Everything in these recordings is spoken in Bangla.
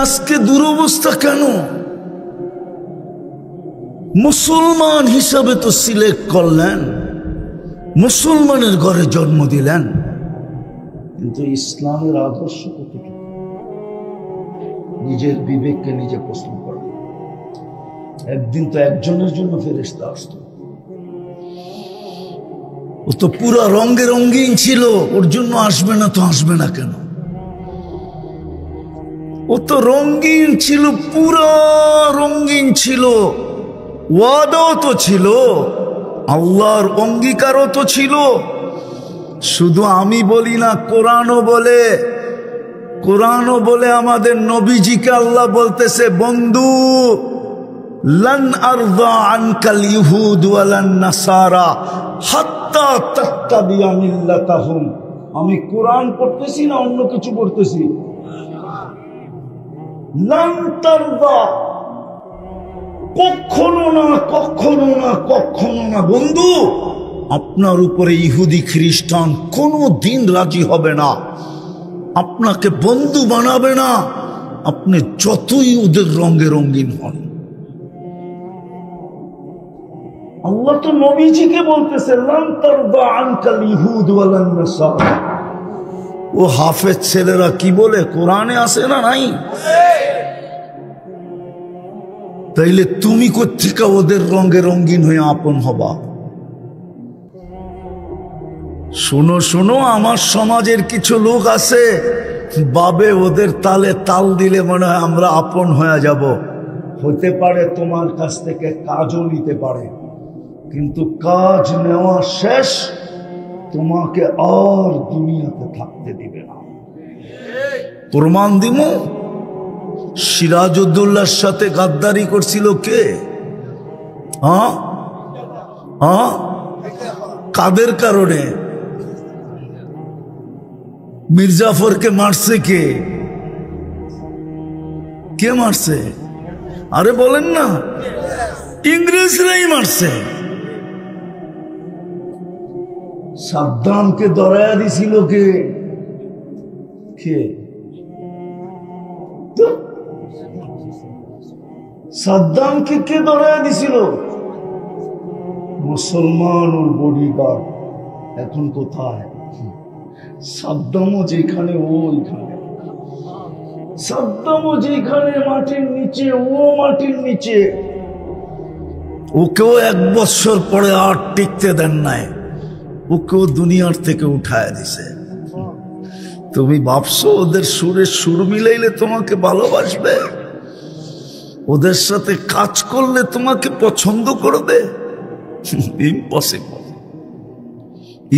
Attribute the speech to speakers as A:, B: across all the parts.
A: আজকে দুরবস্থা কেন? মুসলমান হিসাবে তো সিলেক্ট করলেন, মুসলমানের ঘরে জন্ম দিলেন, কিন্তু ইসলামের আদর্শ কতটুকু? নিজের বিবেককে নিজে প্রশ্ন করেন। একদিন তো একজনের জন্য ফেরেশতা আসতো, ও তো পুরা রঙে রঙিন ছিল, ওর জন্য আসবে না তো আসবে না কেন? ও তো রঙিন ছিল, পুরা রঙিন ছিল, ওয়াদাও তো ছিল, আল্লাহর অঙ্গীকারও তো ছিল। শুধু আমি বলি না, কোরআনও বলে আমাদের নবীজিকে আল্লাহ বলতেছে, বন্ধু লান আরদা আনকাল ইহুদ ওয়ালান নাসারা হাত্তা তাত্তাবিয়া মিল্লাতাহুম। আমি কোরআন পড়তেছি না অন্য কিছু পড়তেছি? লান তারদা, কখনো না, কখনো না, কখনো না বন্ধু, আপনার উপরে ইহুদি খ্রিস্টান কোনো দিন রাজি হবে না, আপনাকে বন্ধু বানাবে না, আপনি যতই ওদের রঙে রঙিন হন। আল্লাহ তো নবীজিকে বলতেছে লান তারদা আনকাল ইহুদ ওয়ালান নাসারা। ও হাফেজ ছেলেরা কি বলে, কোরআনে আছে না নাই? তাইলে তুমি কোত্থেকে ওদের রঙে রঙিন হয়ে আপন হবা? শোনো শোনো, আমার সমাজের কিছু লোক আছে, বাবে ওদের তালে তাল দিলে মনে হয় আমরা আপন হয়ে যাব। হতে পারে তোমার কাছ থেকে কাজও নিতে পারে, কিন্তু কাজ নেওয়া শেষ, তোমাকে আর দুনিয়াতে থাকতে দিবে না। প্রমাণ দিব। সিরাজউদ্দৌলার সাথে গাদ্দারি করছিল কে? কাদের কারণে? মির্জাফরকে মারছে কে? কে মারছে? আরে বলেন না, ইংরেজরাই মারছে। সাদ্দামকে ধরায়া দিছিল কে? সাদ্দামকে কে ধরায়া দিছিল? মুসলমান ওর বডিগার্ড। এখন কোথায়? সাদ্দামও যেখানে ওইখানে, সাদ্দামও যেখানে মাটির নিচে ও মাটির নিচে। ওকেও 1 বছর পরে আর টিকতে দেন নাই, ওকেও দুনিয়ার থেকে উঠায় দিছে। তুমি ভাবছো ওদের সুরের সুর মিলাইলে তোমাকে ভালোবাসবে? ওদের সাথে কাজ করলে তোমাকে পছন্দ করবে? ইম্পসিবল।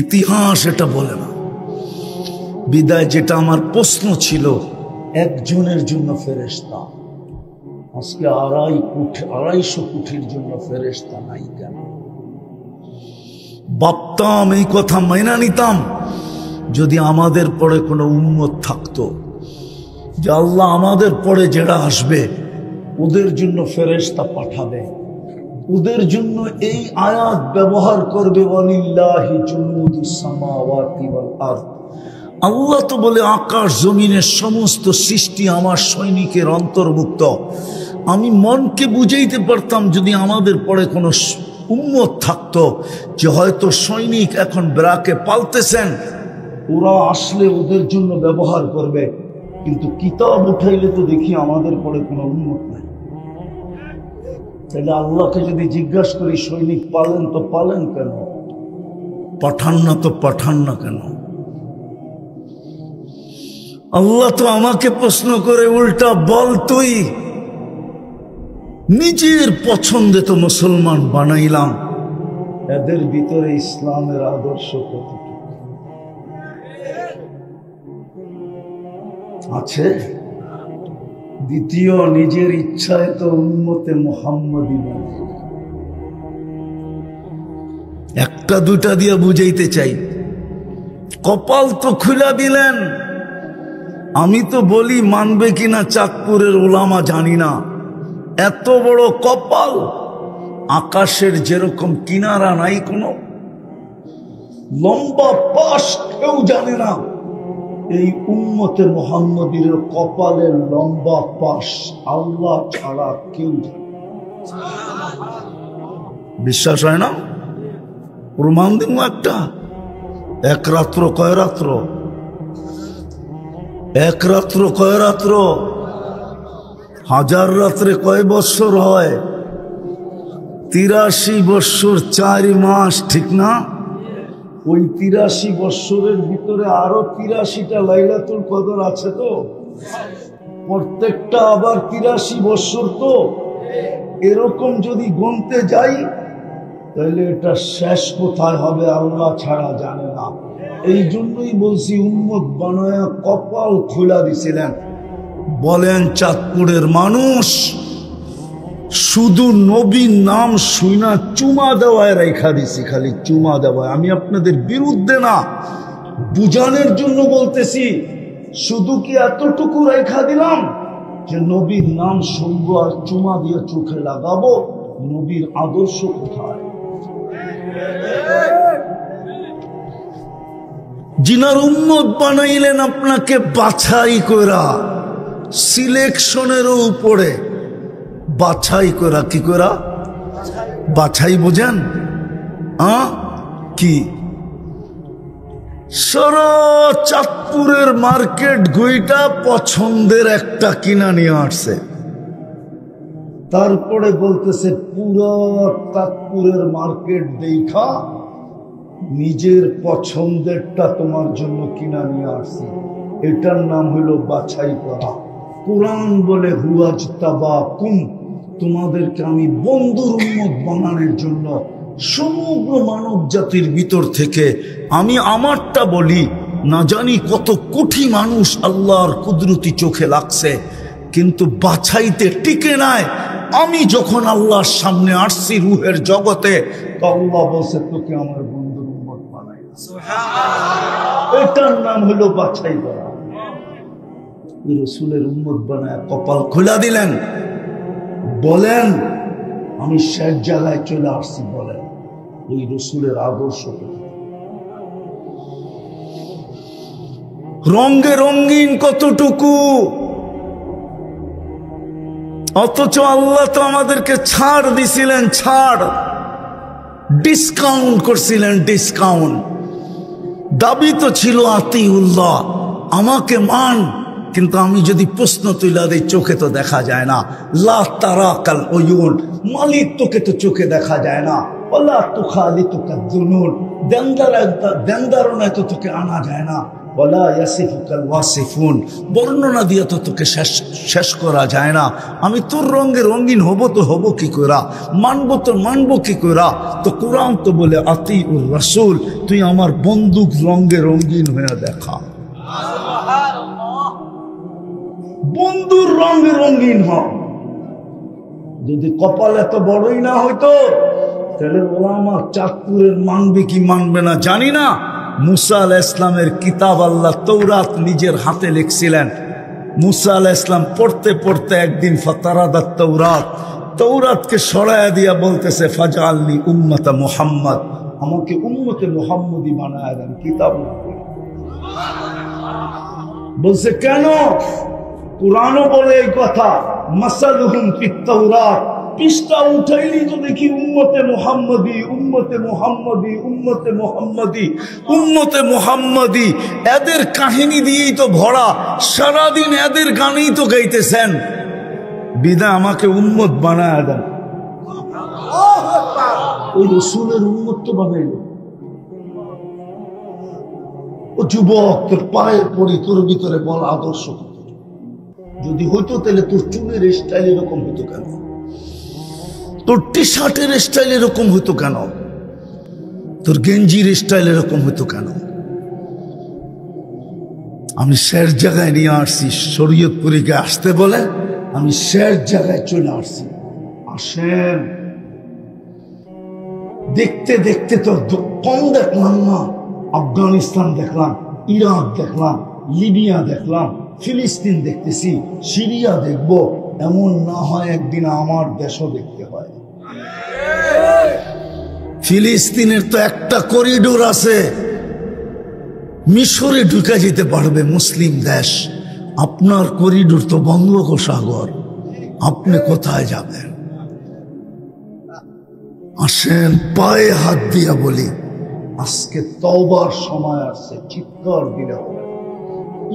A: ইতিহাস এটা বলে না। বিদায় যেটা আমার প্রশ্ন ছিল, একজনের জন্য ফেরেশতা, আজকে 250 কোটির জন্য ফেরেশতা নাই কেন? ভাবতাম, এই কথা মাইনা নিতাম, যদি আমাদের পরে কোনো উম্মত থাকতো, যে আল্লাহ আমাদের পরে যেটা আসবে ওদের জন্য ফেরেশতা পাঠাবে, ওদের জন্য এই আয়াত ব্যবহার করবে, ওয়ালিল্লাহি জুনুদুস সামাওয়াতি ওয়াল আরদ। আল্লাহ তো বলে আকাশ জমিনের সমস্ত সৃষ্টি আমার সৈনিকের অন্তর্ভুক্ত। আমি মনকে বুঝাইতে পারতাম যদি আমাদের পরে কোনো উম্মত থাকতো, যে হয়তো সৈনিক এখন ব্রাকে পালতেছেন, ওরা আসলে ওদের জন্য ব্যবহার করবে, কিন্তু কিতাব উঠাইলে তো দেখি আমাদের পরে কোনো উম্মত নাই। তাহলে আল্লাহকে যদি জিজ্ঞাসা করি, সৈনিক পালেন তো পালেন কেন? পাঠান না তো পাঠান না কেন? আল্লাহ তো আমাকে প্রশ্ন করে উল্টা, বল তুই নিজের পছন্দে তো মুসলমান বানাইলাম, এদের ভিতরে ইসলামের আদর্শ কতটুকু আছে? দ্বিতীয়, নিজের ইচ্ছায় তো উম্মতে মুহাম্মাদি বানাই। 1টা 2টা দিয়ে বুঝাইতে চাই। কপাল তো খুলে দিলেন। আমি তো বলি, মানবে কিনা চাঁদপুরের ওলামা জানি না, এত বড় কপাল, আকাশের যেরকম কিনারা নাই, কোনো লম্বা পাশ কেউ জানে না, এই উম্মতে মুহাম্মদীর কপালের লম্বা পাশ আল্লাহ ছাড়া কেউ জানে না। বিশ্বাস হয় না? প্রমাণ দিন একটা। এক রাত্র কয় রাত্র? এক রাত্র কয় রাত্র? হাজার রাত্রে কয় বৎসর হয়? 83 বৎসর 4 মাস, ঠিক না? ওই 83 বৎসরের ভিতরে আরো 83টা লাইলাতুল কদর আছে তো, প্রত্যেকটা আবার 83 বৎসর তো। এরকম যদি গুনতে যাই তাহলে এটা শেষ কোথায় হবে আল্লাহ ছাড়া জানে না। এই জন্যই বলছি উম্মত বানায়া কপাল খোলা দিছিলেন। বলেন চাঁদপুরের মানুষ শুধু নবীর নাম শুনা চুমা দেওয়ায় রেখা দিছি, খালি চুমা দেওয়ায়। আমি আপনাদের বিরুদ্ধে না, বুঝানোর জন্য বলতেছি। শুধু কি এতটুকু রেখা দিলাম যে নবীর নাম শুনবো আর চুমা দিয়ে চোখে লাগাবো? নবীর আদর্শ কোথায়? জিনার উম্মত বানাইলেন আপনাকে বাছাই করা, সিলেকশনেরও উপরে বাছাই করা। কি করা? বাছাই বোঝেন? কি সারা চাঁদপুরের মার্কেট ঘুইটা পছন্দের একটা কিনা নিয়ে আসছে, তারপরে বলতেছে পুরো চাঁদপুরের মার্কেট দেখা নিজের পছন্দেরটা তোমার জন্য কিনা নিয়ে আসছি। এটার নাম হলো বাছাই করা। কুরআন বলে হুয়াজতাবাকুম, তোমাদেরকে আমি বন্ধুর উম্মত বানানোর জন্য সমগ্র মানব জাতির ভিতর থেকে আমি আমারটা বলি। না জানি কত কোটি মানুষ আল্লাহর কুদরতি চোখে লাগছে, কিন্তু বাছাইতে টিকে নাই। আমি যখন আল্লাহর সামনে আসছি রুহের জগতে, তো আল্লাহ বলছে তোকে আমার বন্ধুর উম্মত বানাই। এটার নাম হলো বাছাই করা। রসুলের উম্মত বানায় কপাল খোলা দিলেন। বলেন আমি শেষ জায়গায় চলে আসছি। বলেন ওই রসুলের আদর্শ রঙে রঙিন কতটুকু, অথচ আল্লাহ তো আমাদেরকে ছাড় দিছিলেন, ছাড়, ডিসকাউন্ট করছিলেন, ডিসকাউন্ট। দাবি তো ছিল আতিউল্লাহ, আমাকে মান। কিন্তু আমি যদি প্রশ্ন তুলে দিই, চোখে তো দেখা যায় না। লা তারাকাল উয়ুন, মালিক তোকে তো চোখে দেখা যায় না। ওয়ালা তুখালিতুকা যুনুন, দেনদারনায় তো তোকে আনা যায় না। ওয়ালা ইয়াসিফুকাল ওয়াসিফুন, বর্ণনা দিয়ে তো তোকে শেষ করা যায় না। আমি তোর রঙে রঙিন হব তো হব কি করা, মানবো তো মানবো কি করা? তো কোরআন তো বলে আতিউর রাসূল, তুই আমার বন্দুক রঙে রঙিন হয়ে দেখা। বন্ধুর রঙে রঙিন হ। যদি কপাল এত বড়ই না হইতো তাহলে ওলামা চাঁদপুরের মানবে কি মানবে না জানি না। মুসা আলাইহিস ইসলামের কিতাব আল্লাহ তৌরাত নিজের হাতে লিখছিলেন। মুসা আলাইহিস ইসলাম পড়তে পড়তে একদিন ফাতারাদাত তৌরাত, তৌরাতকে সরায়া দিয়া বলতেছে ফাজআলনি উম্মাতা মুহাম্মদ, আমাকে উম্মতে মুহাম্মদি বানায়া দেন, কিতাব না। বলছে কেন? কুরআনও বলে এই কথা, মাসালুহুম ফিত তাওরাত। পৃষ্ঠা উঠাইলি তো দেখি উম্মতে মুহাম্মদি, উম্মতে মুহাম্মদি, উম্মতে মুহাম্মদি, উম্মতে মুহাম্মদি। এদের কাহিনী দিয়েই তো ভরা, সারাদিন এদের গানেই তো গাইতেছেন। বিদায় আমাকে উম্মত বানায় দেন। ওই রসুলের উম্মত তো বানাইল। ও যুবক, তোর পায়ের পরি, তোর ভিতরে বল আদর্শ যদি হইতো তাহলে তোর চুলের স্টাইল এরকম হইতো কেন? তোর টি শার্টের স্টাইল এরকম হইতো কেন? তোর গেঞ্জির স্টাইল এরকম হইতো কেন? আমি শেষ জায়গায় নিয়ে আসছি। শরীয়তপুরীকে আসতে বলে আমি শেষ জায়গায় চলে আসছি। আসেন, দেখতে দেখতে তো কম দেখলাম না। আফগানিস্তান দেখলাম, ইরাক দেখলাম, লিবিয়া দেখলাম, ফিলিস্তিন দেখতেছি, সিরিয়া দেখব। এমন না হয় একদিন আমার দেশও দেখতে হয়। ফিলিস্তিনের তো একটা করিডোর আছে, মিশরে ঢুকে যেতে পারবে মুসলিম দেশ, আপনার করিডোর তো বঙ্গোপসাগর, আপনি কোথায় যাবেন? আসেন পায়ে হাত দিয়া বলি, আজকে তওবার সময় আসছে, চিৎকার দিলে হবে,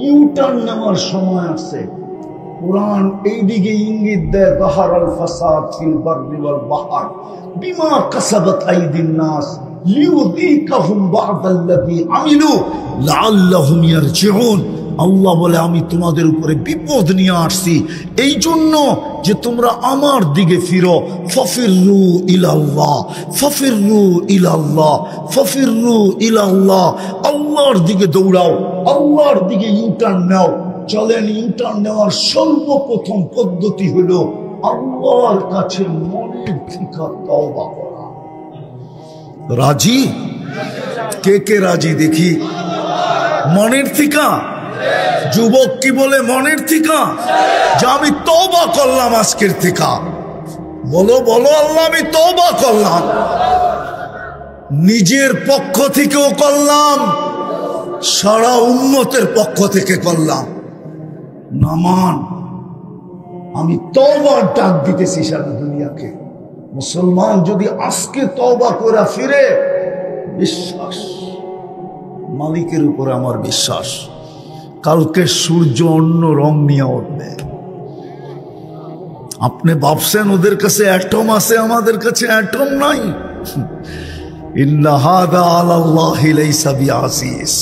A: ইউটার্ন নেওয়ার সময় আসছে। কুরআন এইদিকে ইঙ্গিত দেয়, যাহারাল ফাসাদ ফিল বাররি ওয়াল বাহর বিমা কাসাবাত আইদিন নাস লিউযীকাহুম বা'দাল্লাযী আমিলু লাআল্লাহুম ইয়ারজিউন। আল্লাহ বলে, আমি তোমাদের উপরে বিপদ নিয়ে আসছি এই জন্য যে তোমরা আমার দিকে ফিরো। ফাফিরু ইলাল্লাহ, ফাফিরু ইলাল্লাহ, ফাফিরু ইলাল্লাহ। আল্লাহর দিকে দৌড়াও, আল্লাহর দিকে ইউটার্ন নাও। চলেন, ইউটার্ন নেওয়ার সর্বপ্রথম পদ্ধতি হলো আল্লাহর কাছে মনের থেকে তওবা করা। রাজি? কে কে রাজি দেখি? মনের থেকে? যুবক কি বলে মনের থেকে? যে আমি তওবা করলাম আজকের থেকে। বলো বলো, আল্লাহ আমি তওবা করলাম। নিজের পক্ষ থেকেও করলাম, সারা উম্মতের পক্ষ থেকে করলাম। নামান, আমি তওবার ডাক দিতেছি সারা দুনিয়াকে। মুসলমান যদি আজকে তওবা করে ফিরে, বিশ্বাস, মালিকের উপর আমার বিশ্বাস, কালকে সূর্য অন্য রং নিয়ে উঠবে। আপনি ভাবছেন ওদের কাছে অ্যাটম আছে, আমাদের কাছে অ্যাটম নাই। ইন্না হাদা আলাল্লাহি লাইসা বিআজিজ।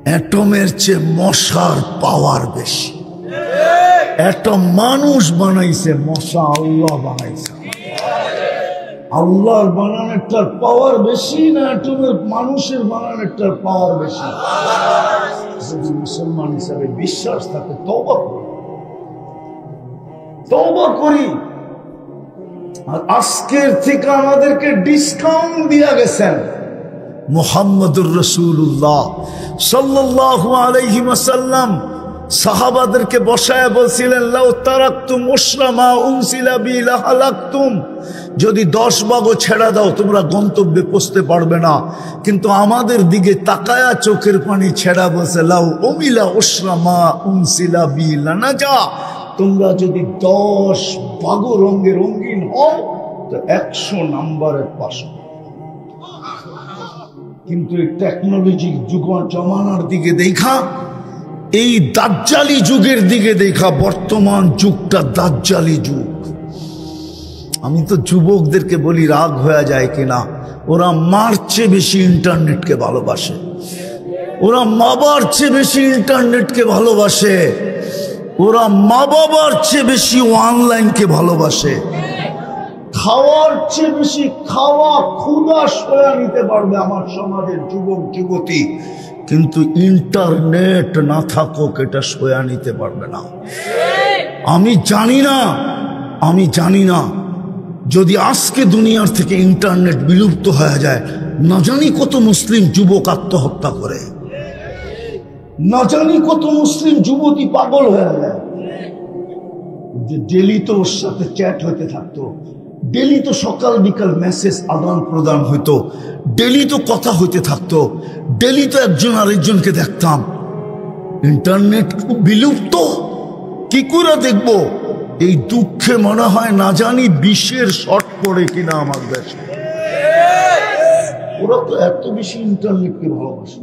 A: অ্যাটমের চেয়ে মশার পাওয়ার বেশি। অ্যাটম মানুষ বানাইছে, মশা আল্লাহ বানাইছে। আল্লাহর বানানোরটার পাওয়ার বেশি না অ্যাটমের মানুষের বানানোরটার পাওয়ার বেশি? যদি মুসলমান হিসাবে বিশ্বাস থাকে, তওবা করি, তওবা করি। আর আজকের থেকে আমাদেরকে ডিসকাউন্ট দিয়া গেছেন মুহাম্মদুর রাসূলুল্লাহ সাল্লাল্লাহু আলাইহি ওয়াসাল্লাম। সাহাবাদেরকে বসায় বলছিলেন, লাউ তারাকতুম উশরা মা উনসিলা বি লাহালাকতুম। যদি 10 ভাগও ছেড়া দাও তোমরা গন্তব্যে পৌঁছতে পারবে না। কিন্তু আমাদের দিকে তাকায়া চোখের পানি ছেড়া বলছে, লাউ উমিলা উশরা মা উনসিলা বি লানাজা। তোমরা যদি 10 ভাগও রঙে রঙিন হও তো 100 নাম্বারের পাশ। কিন্তু এই টেকনোলজির যুগ জমানার দিকে দেখা, এই দাজ্জালি যুগের দিকে দেখা, বর্তমান যুগটা দাজ্জালি যুগ। আমি তো যুবকদেরকে বলি, রাগ হয়ে যায় কিনা, ওরা মার চেয়ে বেশি ইন্টারনেটকে ভালোবাসে, ওরা মা বাবার চেয়ে বেশি ইন্টারনেটকে ভালোবাসে, ওরা মা বাবার চেয়ে বেশি অনলাইনকে ভালোবাসে। খাওয়ার চেয়ে বেশি খাওয়া ক্ষুধা সয়া নিতে পারবে আমার সমাজের যুবক যুবতী, কিন্তু ইন্টারনেট না থাকুক এটা সয়া নিতে পারবে না। আমি জানি না যদি আজকে দুনিয়ার থেকে ইন্টারনেট বিলুপ্ত হয়ে যায়, না জানি কত মুসলিম যুবক আত্মহত্যা করে, না জানি কত মুসলিম যুবতী পাগল হয়ে যায়। যে ডেলি তো ওর সাথে চ্যাট হইতে থাকতো, ডেলি তো সকাল বিকাল মেসেজ আদান প্রদান হইতো, ডেলি তো কথা হইতে থাকতো, ডেলি তো একজন আরেকজনকে দেখতাম। ইন্টারনেট খুব বিলুপ্ত, কি করে দেখবো? এই দুঃখে মনে হয় না জানি 20-এর শর্ট পড়ে কিনা আমার দেশে। ওরা তো এত বেশি ইন্টারনেটকে ভালোবাসে।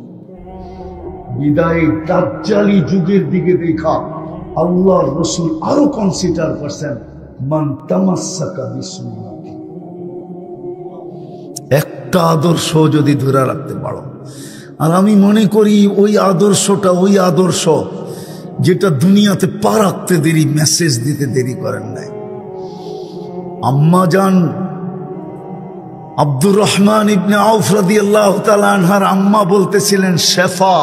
A: বিদায় দাজ্জালি যুগের দিকে দেখা আল্লাহর রাসূল আরো কনসিডার করছেন, মান তামাসসাকা বিসুন্নতি। একটা আদর্শ যদি ধরে রাখতে পারো, আর আমি মনে করি ওই আদর্শটা ওই আদর্শ যেটা দুনিয়াতে পা রাখতে দেরি, মেসেজ দিতে দেরি করেন নাই। আম্মা জান আব্দুর রহমান ইবনে আউফ রাদিয়াল্লাহু তাআলা আনহার আম্মা বলতেছিলেন শেফা।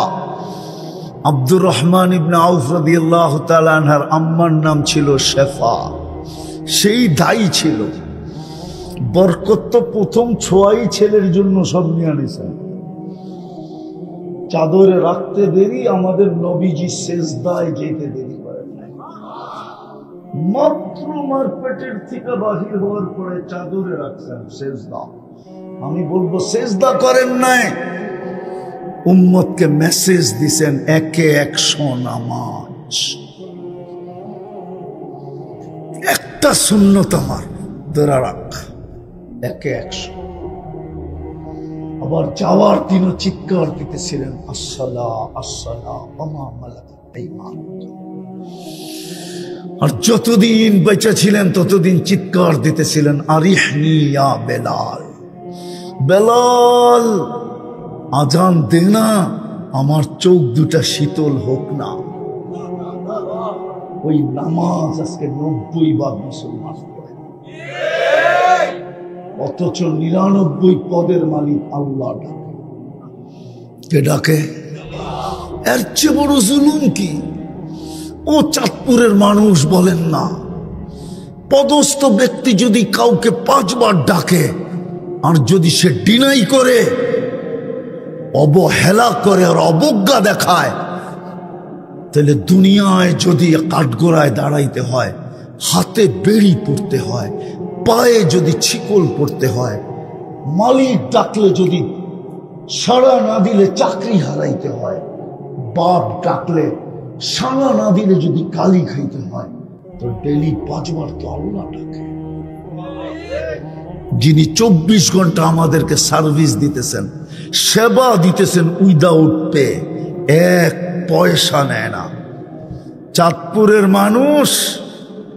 A: আব্দুর রহমান ইবনে আউফ রাদিয়াল্লাহু তাআলা আনহার আম্মার নাম ছিল শেফা। সেই দায়ী ছিল। বরকত তো প্রথম ছোঁয়াই ছেলের জন্য সব নিয়ে আনেছেন। চাদরে রাখতে দেরি, আমাদের নবীজি সেজদায় যেতে দেরি করেন নাই। মাত্র মার পেটের থেকে বাহির হওয়ার পরে চাদরে রাখছেন সেজদা। আমি বলবো সেজদা করেন নাই, উম্মতকে মেসেজ দিছেন, একে 100 নামাজ, একটা সুন্নত আমার ধরা রাখ, একে 100। আবার যাওয়ার দিনও চিৎকার দিতেছিলেন, আসসালা আসসালা ওমা মালাকাত আইমানুকুম। আর যতদিন বেঁচে ছিলেন ততদিন চিৎকার দিতেছিলেন, আরিহনি ইয়া বেলাল, বেলাল আজান দে না, আমার চোখ দুটা শীতল হোক না। ওই নামাজ আজকে 90 বার মুসলমান পড়ে, অথচ 99 পদের মালিক আল্লাহ ডাকে। কে ডাকে? এর চেয়ে বড় জুলুম কি? ও চাঁদপুরের মানুষ বলেন না, পদস্থ ব্যক্তি যদি কাউকে 5 বার ডাকে আর যদি সে ডিনাই করে, অবহেলা করে আর অবজ্ঞা দেখায়, তাহলে দুনিয়ায় যদি কাঠগোড়ায় দাঁড়াইতে হয়, হাতে বেড়ি পড়তে হয়, পায়ে যদি ছিকল পড়তে হয়, মালিক ডাকলে যদি সাড়া না দিলে চাকরি হারাইতে হয়, বাপ ডাকলে সাড়া না দিলে যদি গালি খাইতে হয়, তো ডেলি 5 বার তো আল্লাহ ডাকে, যিনি 24 ঘন্টা আমাদেরকে সার্ভিস দিতেছেন, সেবা দিতেছেন উইদাউট পে, 1 পয়সা নেয় না। চাঁদপুরের মানুষ,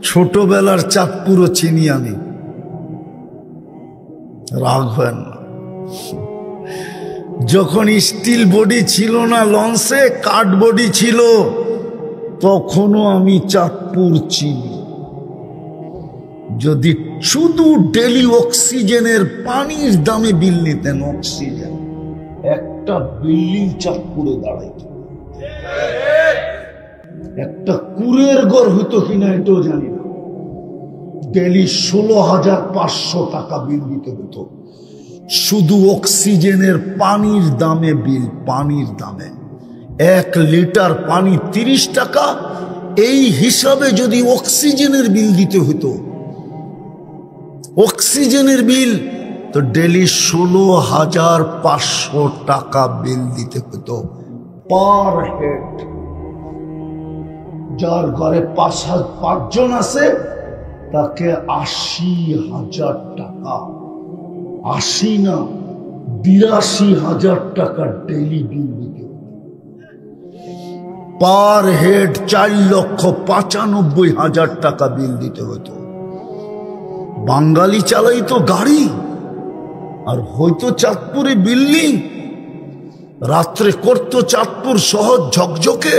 A: ছোটবেলার চাঁদপুরও চিনি আমি, রাখবেন না। যখন স্টিল বডি ছিল না লঞ্চে, কাঠ বডি ছিল, তখনও আমি চাঁদপুর চিনি। যদি শুধু ডেলি অক্সিজেনের পানির দামে বিল নিতেন, অক্সিজেন একটা বিল্ডিং চাঁদপুরে দাঁড়াইত, একটা কুরের ঘর হইতো কিনা এটাও জানি না। ডেলি 16,500 টাকা বিল দিতে হতো, শুধু অক্সিজেনের পানির দামে বিল, পানির দামে। 1 লিটার পানি 30 টাকা, এই হিসাবে যদি অক্সিজেনের বিল দিতে হতো, অক্সিজেনের বিল, তো ডেলি 16,500 টাকা বিল দিতে হতো পার হেড। যার ঘরে 5 জন আছে তাকে 80,000 টাকা, 80 না 82,000 টাকা ডেলি বিল দিতে হতো। পার হেড 4,95,000 টাকা বিল দিতে হতো। বাঙালি চালাইতো গাড়ি আর হয়তো চাঁদপুরে বিল্ডিং, রাত্রে করতো চাঁদপুর শহর ঝকঝকে,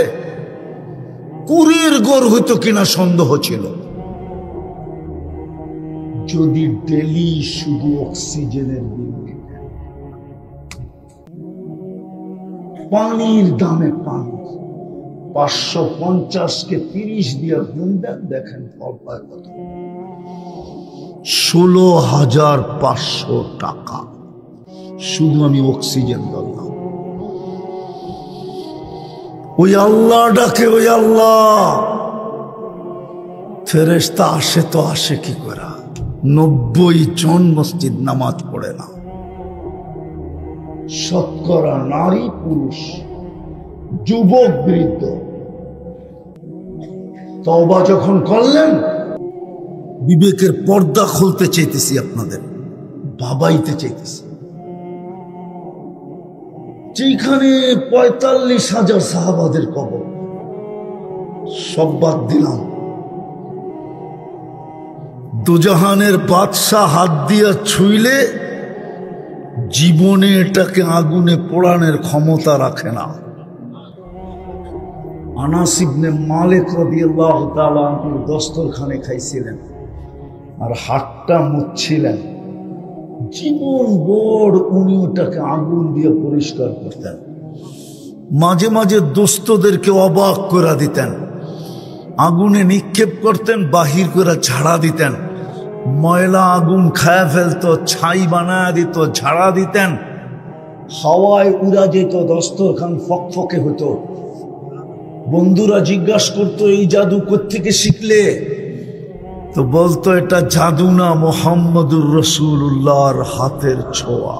A: কুড়ির ঘর হইতো কিনা সন্দেহ ছিল। যদি ডেলি শুধু অক্সিজেনের বিল দিতেন, পানির দামে পানি 550-কে 30 দিয়ে গুণ দেন, দেখেন ফল পায় কত, 16,500 টাকা শুধু আমি অক্সিজেন দিলাম। ওই আল্লাহ ডাকে, ওই আল্লাহ। ফেরেশতা আসে তো আসে কি করে? 90 জন মসজিদ নামাজ পড়ে না, শতকরা নারী পুরুষ, যুবক বৃদ্ধ। তওবা যখন করলেন, বিবেকের পর্দা খুলতে চাইতেছি, আপনাদের ভাবাইতে চাইতেছি। যেখানে 45,000 সাহাবাদের কবর, সব বাদ দিলাম। দুজাহানের বাদশাহ হাত দিয়া ছুঁইলে জীবনে এটাকে আগুনে পোড়ানোর ক্ষমতা রাখে না। আনাস ইবনে মালিক রাদিয়াল্লাহু তাআলা আনহু দস্তরখানে খাইছিলেন আর হাতটা মুছছিলেন, জীবন বড় উনি ওটাকে আগুন দিয়ে পরিষ্কার করতেন। মাঝে মাঝে দোস্তদেরকে অবাক করে দিতেন, আগুনে নিক্ষেপ করতেন, বাহির করে ঝাড়া দিতেন। ময়লা আগুন খায়া ফেলতো, ছাই বানায় দিত, ঝাড়া দিতেন, হাওয়ায় উড়া যেত, দস্তরখান ফকফকে হতো। বন্ধুরা জিজ্ঞাসা করতো, এই জাদু কোত্থেকে শিখলে? তো বলতো, এটা জাদু না, মুহাম্মদুর রাসূলুল্লাহর হাতের ছোঁয়া।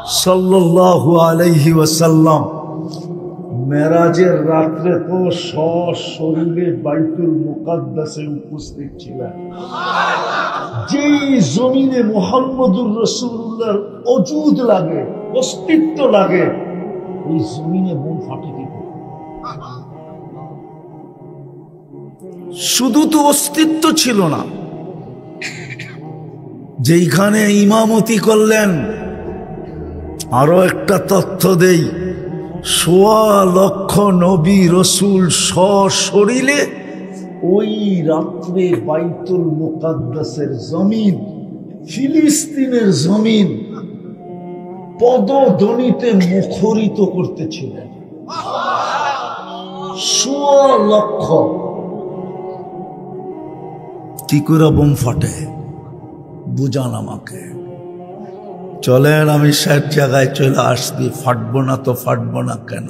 A: সাল্লাল্লাহু আলাইহি ওয়াসাল্লাম মেরাজের রাত্রে তো সশরীরে বাইতুল মুকাদ্দাসে উপস্থিত ছিলেন। যেই জমিনে মুহাম্মদুর রাসূলুল্লাহর ওজুদ লাগে, অস্তিত্ব লাগে, ওই জমিনে বোম ফাটে কি করে? শুধু তো অস্তিত্ব ছিল না, যেইখানে ইমামতি করলেন। আরো একটা তথ্য দেই, ১৬ লক্ষ নবী রসুল সশরীরে ওই রাত্রে বাইতুল মুকাদ্দাসের জমিন, ফিলিস্তিনের জমিন পদধ্বনিতে মুখরিত করতেছিলেন। ১৬ লক্ষ। কি করে বোম ফাটে বুঝান আমাকে। চলেন আমি সব জায়গায় চলে আসবি, ফাটবো না তো ফাটবো না কেন?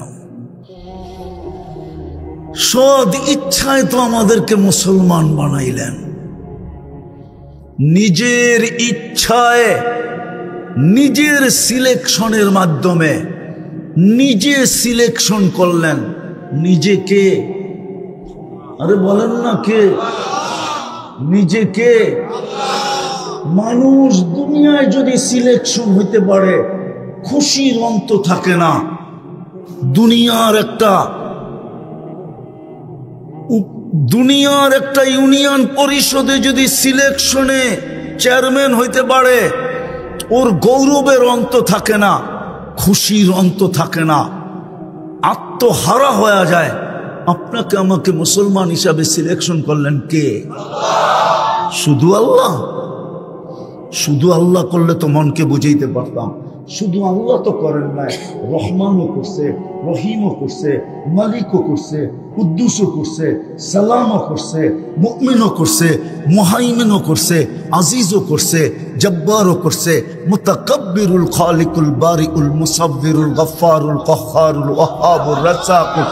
A: সদ ইচ্ছায় তো আমাদেরকে মুসলমান বানাইলেন, নিজের ইচ্ছায়, নিজের সিলেকশনের মাধ্যমে নিজে সিলেকশন করলেন। নিজেকে, আরে বলেন না কে? নিজেকে। মানুষ দুনিয়ায় যদি সিলেকশন হইতে পারে, খুশির অন্ত থাকে না। দুনিয়ার একটা ইউনিয়ন পরিষদে যদি সিলেকশনে চেয়ারম্যান হইতে পারে, ওর গৌরবের অন্ত থাকে না, খুশির অন্ত থাকে না, আত্মহারা হয়ে যায়। আপনাকে আমাকে মুসলমান হিসাবে সিলেকশন করলেন কে? শুধু আল্লাহ। শুধু আল্লাহ করলে তো মনকে বুঝাইতে পারতাম। শুধু আল্লাহ তো করেন নাই, রহমানও করছে, রহিমও করছে, মালিকও করছে, কুদ্দুসও করছে, সালামও করছে, মুমিনও করছে, মুহাইমিনও করছে, আজিজও করছে, জব্বারও করছে, মুতাকাব্বিরুল খালিকুল বারিউল মুসাব্বিরুল গফফারুল কহ্হারুল ওয়াহ্হাবুর রাজ্জাকুল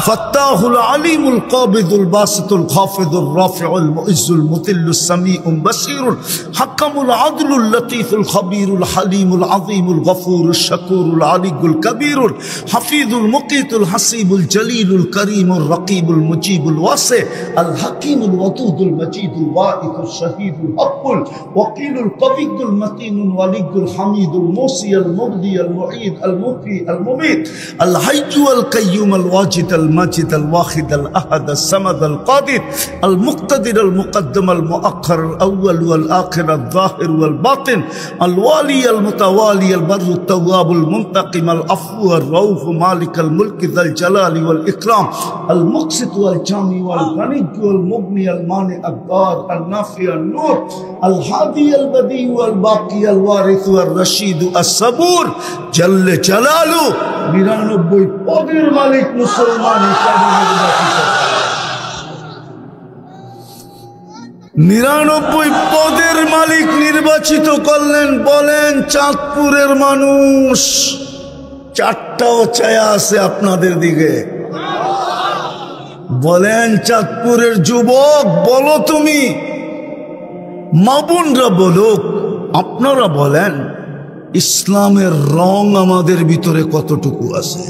A: ফাত্তাহুল আলিমুল কাবিদুল বাসিতুল খাফিদুর রাফিউল মুইজ্জুল মুতিল্লুস সামিউল বাসীরুল হাকামুল আদলুল লতীফুল খবীরুল হালিমুল আযীমুল গফুরুশ শাকুরুল আলিয়ুল কবীরুল হাফিজুল মুকিতুল হাসিবুল জলিলুল করিমুর রকিবুল মুজিবুল ওয়াসি আল হাকিমুল ওয়াদুদুল মজিদুল ওয়াইদুল শহীদুল হকুল ওয়াকিলুল কবিয়ুল মতিনুল ওয়ালিয়ুল হামিদুল মুসিয়াল মুগদিয়াল মুঈদ আল মুহয়ি আল মুমীত আল হাইয়্যু আল কাইয়্যুম আল ওয়াজিদ আল মাজিদ আল ওয়াহিদ আল আহাদ আল সামাদ আল কাদির আল মুক্তাদির আল মুকদ্দম আল মুআখ্খার আল আউয়াল ওয়াল আখির আল যাহির ওয়াল বাতিন আল ওয়ালি আল মুতাওয়ালি আল বাররু التواب المنتقم العفو الرؤوف مالك الملك ذا الجلال والإكرام المقسط والجامع والغني والمغني المانع الضار النافع النور الهادي البديع والباقي الوارث والرشيد الصبور جل جلاله 99 পদের মালিক মুসলমান হিসাবে নির্বাচিত। 99 পদের মালিক নির্বাচিত করলেন। বলেন চাঁদপুরের মানুষ, চারটাও চায়া আছে আপনাদের দিকে। বলেন চাঁদপুরের যুবক, বলো তুমি, মা বোনরা বলুক, আপনারা বলেন ইসলামের রং আমাদের ভিতরে কতটুকু আছে?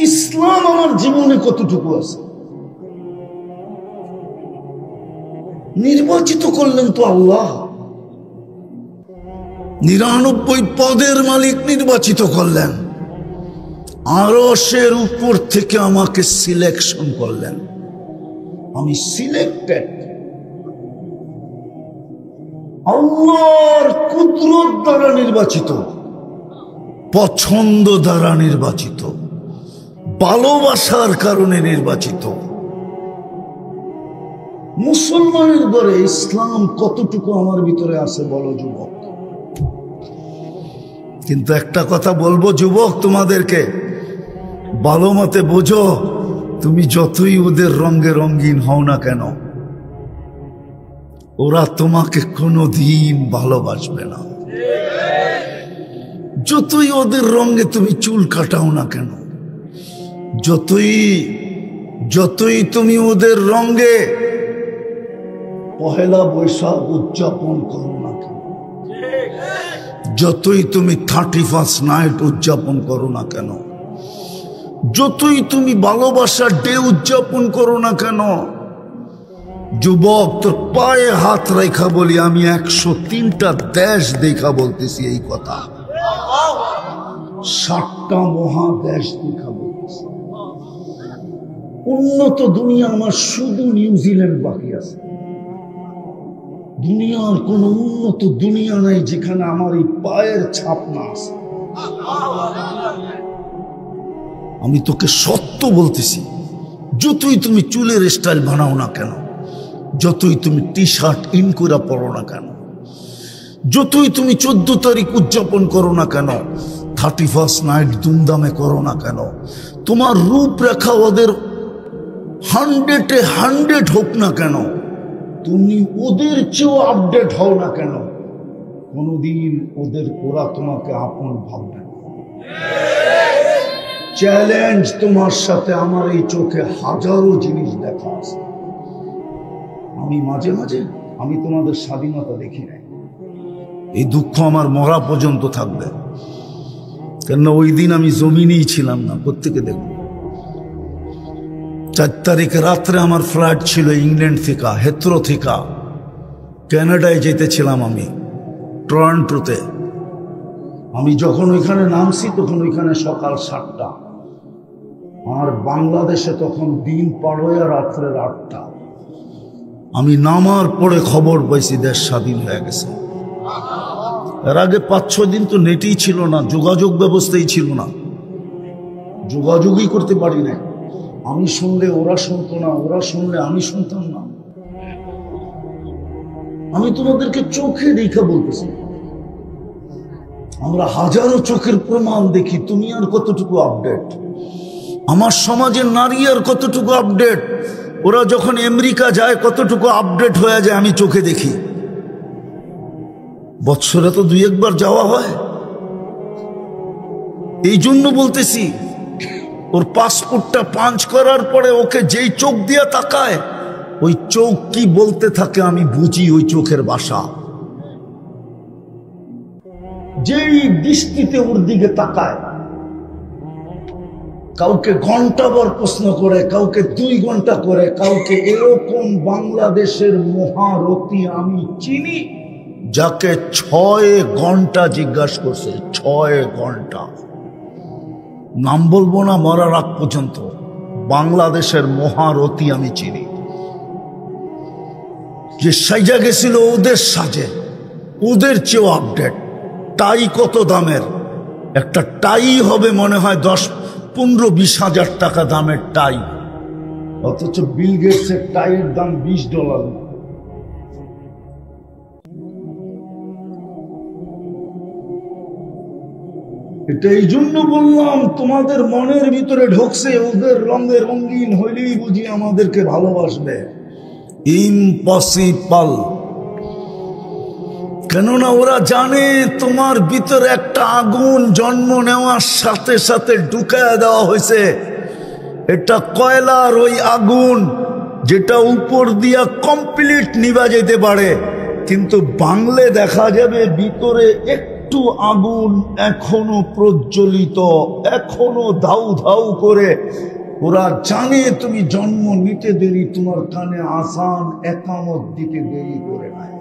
A: ইসলাম আমার জীবনে কতটুকু আছে? নির্বাচিত করলেন তো আল্লাহ। 99 পদের মালিক নির্বাচিত করলেন, আরশের উপর থেকে আমাকে সিলেকশন করলেন। আমি সিলেক্টেড, আল্লাহর কুদরত দ্বারা নির্বাচিত, পছন্দ দ্বারা নির্বাচিত, ভালোবাসার কারণে নির্বাচিত। মুসলমানের ঘরে ইসলাম কতটুকু আমার ভিতরে আছে বলো যুবক? কিন্তু একটা কথা বলবো যুবক তোমাদেরকে, ভালো মতে বোঝো, তুমি যতই ওদের রঙে রঙিন হও না কেন, ওরা তোমাকে কোনোদিন ভালোবাসবে না। যতই ওদের রঙে তুমি চুল কাটাও না কেন, যতই তুমি ওদের রঙে পহেলা বৈশাখ উদযাপন করো না কেন, যতই তুমি 31st নাইট উদযাপন করো না কেন, যতই তুমি ভালোবাসার ডে উদযাপন করো না কেন, যুবক তোর পায়ে হাত রেখা বলি, আমি 103টা দেশ দেখা বলতেছি এই কথা, 7টা মহাদেশ দেখা বলতেছি। উন্নত দুনিয়া আমার শুধু নিউজিল্যান্ড বাকি আছে। দুনিয়ার কোন উন্নত দুনিয়া নাই যেখানে আমার এই পায়ের ছাপ না আছে। আমি তোকে সত্য বলতেছি, যতই তুমি চুলের স্টাইল বানাও না কেন, যতই তুমি টি শার্ট ইন করে পড়ো না কেন, যতই তুমি 14 তারিখ উদযাপন করো না কেন, 31st নাইট ধুমধামে করো না কেন, তোমার রূপরেখা ওদের 100-এ 100 হোক না কেন, তুমি ওদের চেয়েও আপডেট হও না কেন, কোনদিন ওরা তোমাকে আপন ভাববে না। চ্যালেঞ্জ তোমার সাথে আমার এই চোখে হাজারো জিনিস দেখা আছে। আমি মাঝে মাঝে আমি তোমাদের স্বাধীনতা দেখি নাই, এই দুঃখ আমার মরা পর্যন্ত থাকবে, কেননা ওই দিন আমি জমিনেই ছিলাম না। প্রত্যেকে দেখব 4 তারিখে রাত্রে আমার ফ্লাইট ছিল ইংল্যান্ড থেকে, হেথ্রো থেকে কানাডায় যেতেছিলাম আমি, টরন্টোতে। আমি যখন ওইখানে নামছি তখন ওইখানে সকাল 7টা, আর বাংলাদেশে তখন দিন পার হয়ে রাত্রে 8টা। আমি নামার পরে খবর পাইছি দেশ স্বাধীন হয়ে গেছে। এর আগে 5-6 দিন তো নেটই ছিল না, যোগাযোগ ব্যবস্থাই ছিল না, যোগাযোগই করতে পারি না। আমি শুনলে ওরা শুনতো না, ওরা শুনলে আমি শুনতাম না। আমি তোমাদেরকে চোখে দেখা বলতেছি, আমরা হাজারো চোখের প্রমাণ দেখি। তুমি আর কতটুকু আপডেট, আমার সমাজের নারী আর কতটুকু আপডেট, ওরা যখন আমেরিকা যায় কতটুকু আপডেট হয়ে যায় আমি চোখে দেখি। বৎসরে তো 2-1 বার যাওয়া হয়। এই জন্য বলতেছি, ওর পাসপোর্টটা পাঞ্চ করার পরে ওকে যেই চোখ দিয়ে তাকায়, ওই চোখ কি বলতে থাকে আমি বুঝি ওই চোখের ভাষা। যেই দৃষ্টিতে ওর দিকে তাকায়, কাউকে ঘন্টাভর প্রশ্ন করে, কাউকে 2 ঘন্টা করে, কাউকে এরকম বাংলাদেশের মহারথী আমি চিনি যাকে 6 ঘন্টা জিজ্ঞাসা করছে, 6 ঘন্টা। নাম বলবো না মরার আগ পর্যন্ত। বাংলাদেশের মহারথী আমি চিনি, যে সাইজা গেছিল ওদের সাজে, ওদের চেয়েও আপডেট। টাই কত দামের, একটা টাই হবে মনে হয় 10-15-20 হাজার টাকা দামের টাই, অথচ বিল গেটসের টাইয়ের দাম $20। এটা এই জন্য বললাম, তোমাদের মনের ভিতরে ঢুকছে ওদের রঙের রঙিন হইলেই বুঝি আমাদেরকে ভালোবাসবে। ইম্পসিবল। কেননা ওরা জানে তোমার ভিতরে একটা আগুন জন্ম নেওয়ার সাথে সাথে ঢুকায় দেওয়া হয়েছে। এটা কয়লার ওই আগুন যেটা উপর দিয়া কমপ্লিট নিভা যেতে পারে, কিন্তু বাংলে দেখা যাবে ভিতরে একটু আগুন এখনো প্রজ্বলিত, এখনো ধাউ ধাউ করে। ওরা জানে তুমি জন্ম নিতে দেরি, তোমার কানে আসান একামত দিতে দেরি করে নাই।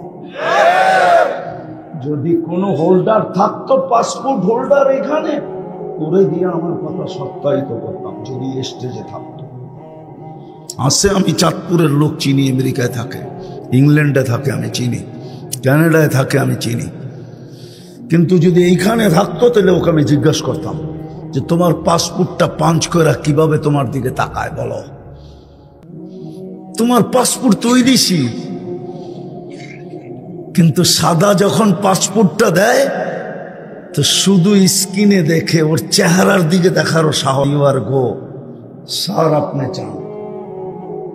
A: যদি কোনো হোল্ডার থাকতো, পাসপোর্ট হোল্ডার, এখানে করে দিয়ে আমার কথা সত্যায়িত করতাম যদি স্টেজে থাকতো। আসে, আমি চাঁদপুরের লোক চিনি, আমেরিকায় থাকে, ইংল্যান্ডে থাকে আমি চিনি, কানাডায় থাকে আমি চিনি। কিন্তু যদি এইখানে থাকতো তাহলে ওকে আমি জিজ্ঞাসা করতাম যে তোমার পাসপোর্টটা পাঞ্চ করে কিভাবে তোমার দিকে তাকায় বলো। তোমার পাসপোর্ট তৈরিছি, কিন্তু সাদা যখন পাসপোর্টটা দেয় তো শুধু স্ক্রিনে দেখে, ওর চেহারার দিকে দেখারও সাহস। আর গো স্যার, আপনি চান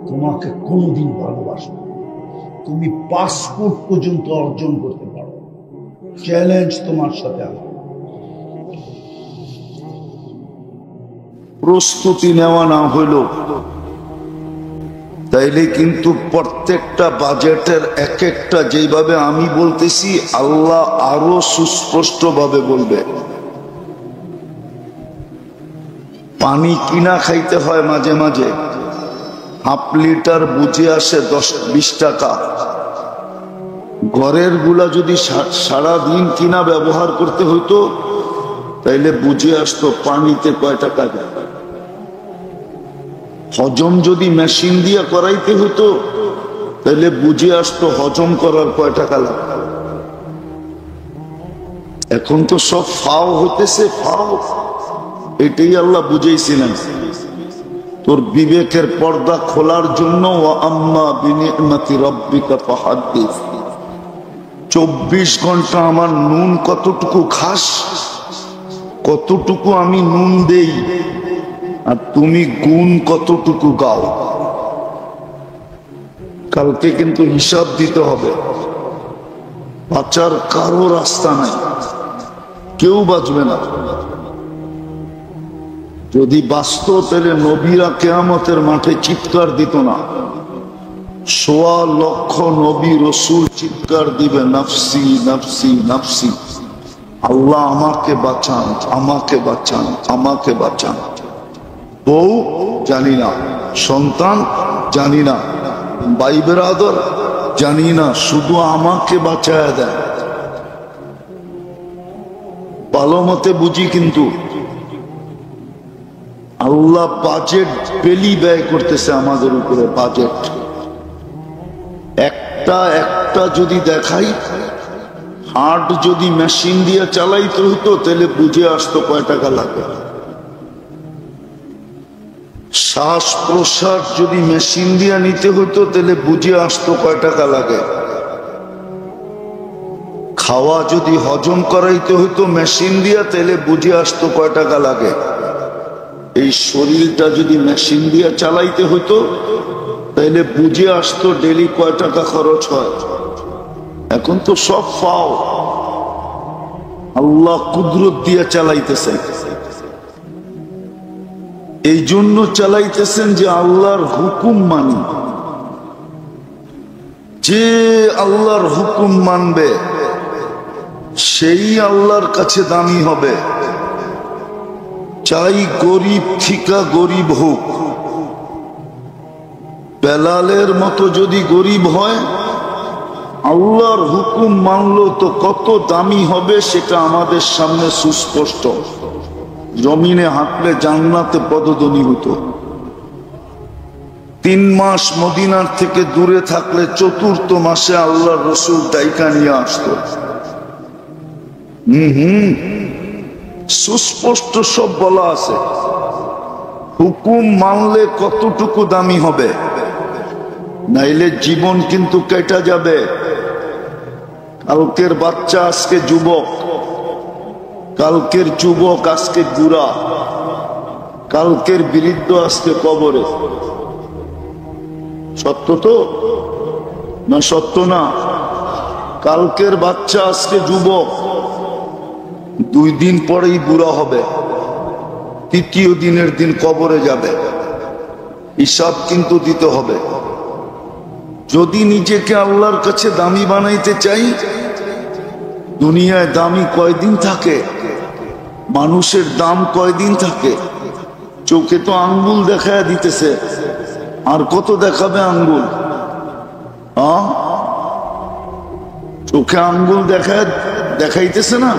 A: তোমাকে কোনোদিন ভালোবাসবে, তুমি পাসপোর্ট পর্যন্ত অর্জন করতে পারো। চ্যালেঞ্জ তোমার সাথে আমার। প্রস্তুতি নেওয়া না হইল তাইলে কিন্তু প্রত্যেকটা বাজেটের এক একটা যেভাবে আমি বলতেছি আল্লাহ আরো সুস্পষ্টভাবে বলবে। পানি কিনা খাইতে হয় মাঝে মাঝে, হাফ লিটার বুঝে আসে 10-20 টাকা। ঘরের গুলা যদি সারাদিন কিনা ব্যবহার করতে হইতো তাইলে বুঝে আসতো পানিতে কয় টাকা যায়। হজম যদি মেশিন দিয়ে করাইতে হতো তাহলে বুঝে আসতো হজম করার কয় টাকা লাগে। এখন তো সব ফাও হতেছে, ফাও। এটাই আল্লাহ বুঝাইছিলেন তোর বিবেকের পর্দা খোলার জন্য। ওয়া আম্মা বিনি'মাতি রাব্বিকা ফাহাদ্দিস। 24 ঘন্টা আমার নুন কতটুকু খাস, কতটুকু আমি নুন দেই, আর তুমি গুণ কতটুকু গাও। কালকে কিন্তু হিসাব দিতে হবে। বাঁচার কারো রাস্তা নাই, কেউ বাঁচবে না। যদি বাঁচত তাহলে নবীরা কিয়ামতের মাঠে চিৎকার দিত না। 1.25 লক্ষ নবী রসুল চিৎকার দিবে, নাফসি নাফসি নাফসি, আল্লাহ আমাকে বাঁচান, আমাকে বাঁচান, আমাকে বাঁচান। বউ জানি না, সন্তান জানি না, ভাই বেরাদর জানি না, শুধু আমাকে বাঁচায়া দেন। ভালো মতে বুঝি কিন্তু আল্লাহ বাজেট বেলি ব্যয় করতেছে আমাদের উপরে। বাজেট একটা একটা যদি দেখাই, হার্ট যদি মেশিন দিয়ে চালাইতে হতো তাহলে বুঝে আসতো কয় টাকা লাগে। শ্বাস প্রশ্বাস যদি মেশিন দিয়ে নিতে হতো তাহলে বুঝে আসতো কয় টাকা লাগে। খাওয়া যদি হজম করাইতে হতো মেশিন দিয়ে তাহলে বুঝে আসতো কয় টাকা লাগে। এই শরীরটা যদি মেশিন দিয়ে চালাইতে হতো তাহলে বুঝে আসতো ডেলি কয় টাকা খরচ হয়। এখন তো সব ফাও, আল্লাহ কুদরত দিয়ে চালাইতেছেন। এই জন্য চালাইতেছেন যে আল্লাহর হুকুম মানি। যে আল্লাহর হুকুম মানবে সেই আল্লাহর কাছে দামি হবে। চাই গরিব থিকা গরিব হোক, বেলালের মতো যদি গরিব হয়, আল্লাহর হুকুম মানলো তো কত দামি হবে সেটা আমাদের সামনে সুস্পষ্ট। জমিনে হাঁটলে জান্নাতে পদধ্বনি হতো। 3 মাস মদিনার থেকে দূরে থাকলে 4র্থ মাসে আল্লাহর রসুল ডাইকা নিয়ে আসতো। সুস্পষ্ট সব বলা আছে। হুকুম মানলে কতটুকু দামি হবে, নাইলে জীবন কিন্তু কেটে যাবে। কালকের বাচ্চা আজকে যুবক, কালকের যুবক আজকে বুড়া, কালকের বৃদ্ধ আজকে কবরে। সত্য তো না? সত্য না? কালকের বাচ্চা আজকে যুবক, 2 দিন পরেই বুড়া হবে, 3য় দিনের দিন কবরে যাবে। হিসাব কিন্তু দিতে হবে। যদি নিজেকে আল্লাহর কাছে দামি বানাইতে চাই, দুনিয়ায় দামি কয়দিন থাকে? মানুষের দাম কয়দিন থাকে? চোখে তো আঙ্গুল দেখায় দিতেছে, আর কত দেখাবে আঙ্গুল? চোখে আঙ্গুল দেখাইতেছে না,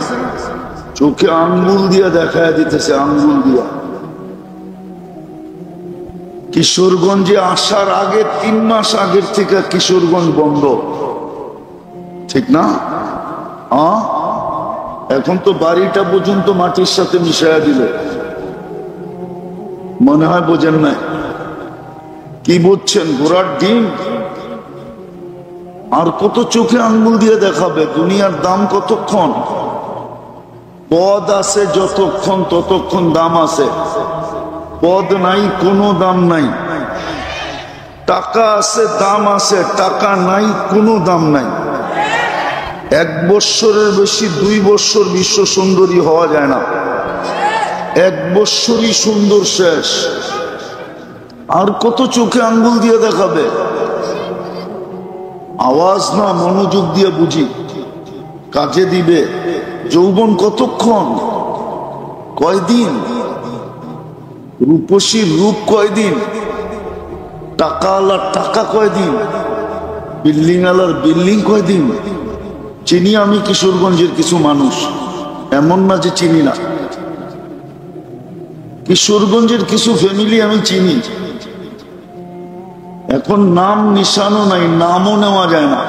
A: চোখে আঙ্গুল দিয়া দেখায় দিতেছে, আঙ্গুল দিয়া। কিশোরগঞ্জে আসার আগে 3 মাস আগের থেকে কিশোরগঞ্জ বন্ধ, ঠিক না? এখন তো বাড়িটা পর্যন্ত মাটির সাথে মিশাইয়া দিল। মনে হয় বোঝেন নাই। কি বুঝছেন? ঘোড়ার ডিম। আর কত চোখে আঙ্গুল দিয়ে দেখাবে? দুনিয়ার দাম কতক্ষণ? পদ আছে যতক্ষণ ততক্ষণ দাম আছে, পদ নাই কোনো দাম নাই। টাকা আছে দাম আছে, টাকা নাই কোনো দাম নাই। 1 বৎসরের বেশি 2 বৎসর বিশ্ব সুন্দরী হওয়া যায় না। 1 বৎসরই সুন্দর শেষ। আর কত চোখে আঙ্গুল দিয়ে দেখাবে? আওয়াজ না, মনোযোগ দিয়ে বুঝি, কাজে দিবে। যৌবন কতক্ষণ? কয়দিন? রূপসীর রূপ কয়দিন? টাকা আলার টাকা কয়দিন? বিল্ডিং আলার বিল্ডিং কয়দিন? চিনি আমি কিশোরগঞ্জের কিছু মানুষ, এমন না যে চিনি না। কিশোরগঞ্জের কিছু ফ্যামিলি আমি চিনি, এখন নাম নিশানও নাই, নামও নেওয়া যায় না।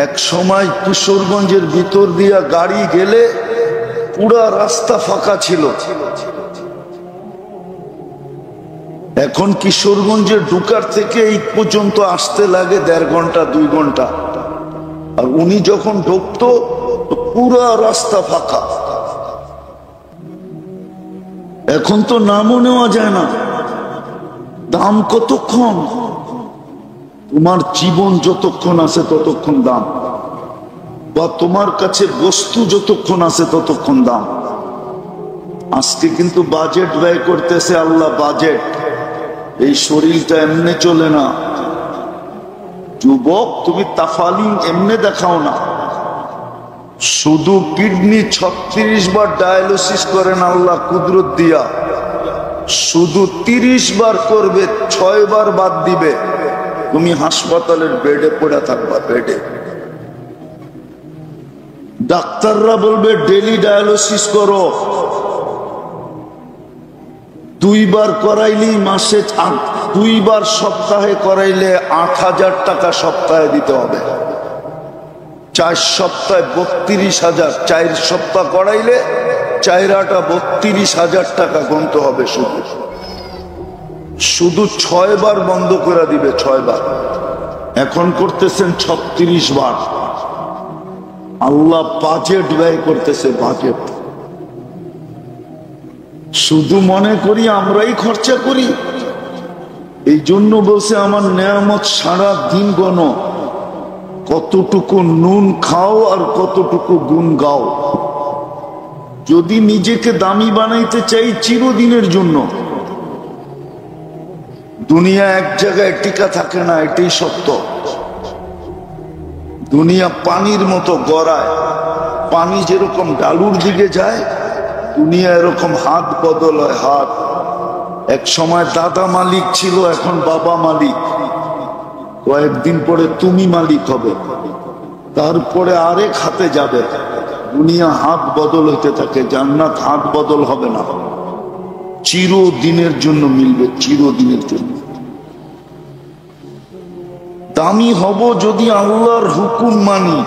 A: এক সময় কিশোরগঞ্জের ভিতর দিয়া গাড়ি গেলে পুরা রাস্তা ফাঁকা ছিল। এখন কিশোরগঞ্জে ঢুকার থেকে এই পর্যন্ত আসতে লাগে 1.5 ঘন্টা 2 ঘন্টা। আর উনি যখন ঢুকতো পুরা রাস্তা ফাঁকা। এখন তো নামও নেওয়া যায় না। দাম কতক্ষণ? তোমার জীবন যতক্ষণ আছে ততক্ষণ দাম, বা তোমার কাছে বস্তু যতক্ষণ আছে ততক্ষণ দাম। আজকে কিন্তু বাজেট ব্যয় করতেছে আল্লাহ, বাজেট। এই শরীরটা এমনি চলে না। যুবক, তুমি তাফালিং এমনি দেখাও না। শুধু কিডনি 36 বার ডায়ালিসিস করেন আল্লাহ কুদরত দিয়া। শুধু 30 বার করবে, 6 বার বাদ দিবে, তুমি হাসপাতালের বেডে পড়ে থাকবা। বেডে ডাক্তাররা বলবে ডেলি ডায়ালিসিস করো। 2 বার করাইলেই মাসে 2 বার সপ্তাহে করাইলে 8,000 টাকা সপ্তাহে দিতে হবে। 4 সপ্তাহে 32,000। 4 সপ্তাহ করাইলে 4 8 32,000 টাকা গুনতে হবে। শুধু 6 বার বন্ধ করে দিবে, 6 বার। এখন করতেছেন 36 বার। আল্লাহ বাজেট ব্যয় করতেছে, বাজেট। শুধু মনে করি আমরাই খরচা করি। এই জন্য বলছে আমার নেয়ামত সারা দিন গণো, কতটুকু নুন খাও আর কতটুকু গুণ গাও। যদি নিজেকে দামি বানাইতে চাই চিরদিনের জন্য, দুনিয়া এক জায়গায় টিকা থাকে না, এটাই সত্য। দুনিয়া পানির মতো গড়ায়। পানি যেরকম ডালুর দিকে যায়, দুনিয়া এরকম হাত বদল হয়, হাত। এক সময় দাদা মালিক ছিল, এখন বাবা মালিক। কয়েকদিন পরে তুমি মালিক হবে, তারপরে আরেক হাতে যাবে। দুনিয়া হাত বদল হইতে থাকে। জান্নাত হাত বদল হবে না, চিরদিনের জন্য মিলবে, চিরদিনের জন্য। দামি হব যদি আল্লাহর হুকুম মানি,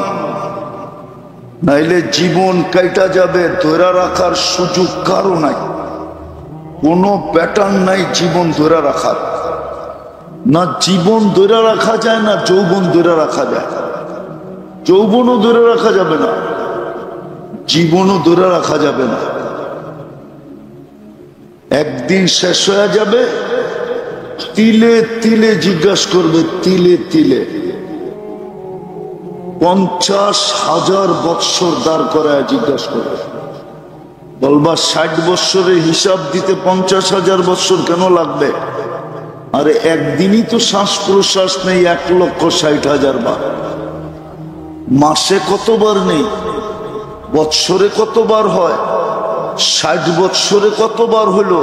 A: নাইলে জীবন কাইটা যাবে। ধরে রাখার সুযোগ কারো নাই, কোনো প্যাটার্ন নাই জীবন ধরে রাখার। না জীবন ধরে রাখা যায়, না যৌবন ধরে রাখা যায়। যৌবনও ধরে রাখা যাবে না, জীবনও ধরে রাখা যাবে না। একদিন শেষ হয়ে যাবে। তিলে তিলে জিজ্ঞাসা করবে, তিলে তিলে। 50,000 বৎসর দাঁড় করায় জিজ্ঞাসা করবে। বলবা 60 বৎসরের হিসাব দিতে 50,000 বৎসর কেন লাগবে? আরে একদিনই তো শ্বাস প্রশ্বাস নেই 1,60,000 বার। মাসে কতবার নেই? বৎসরে কতবার হয়? 60 বৎসরে কতবার হলো?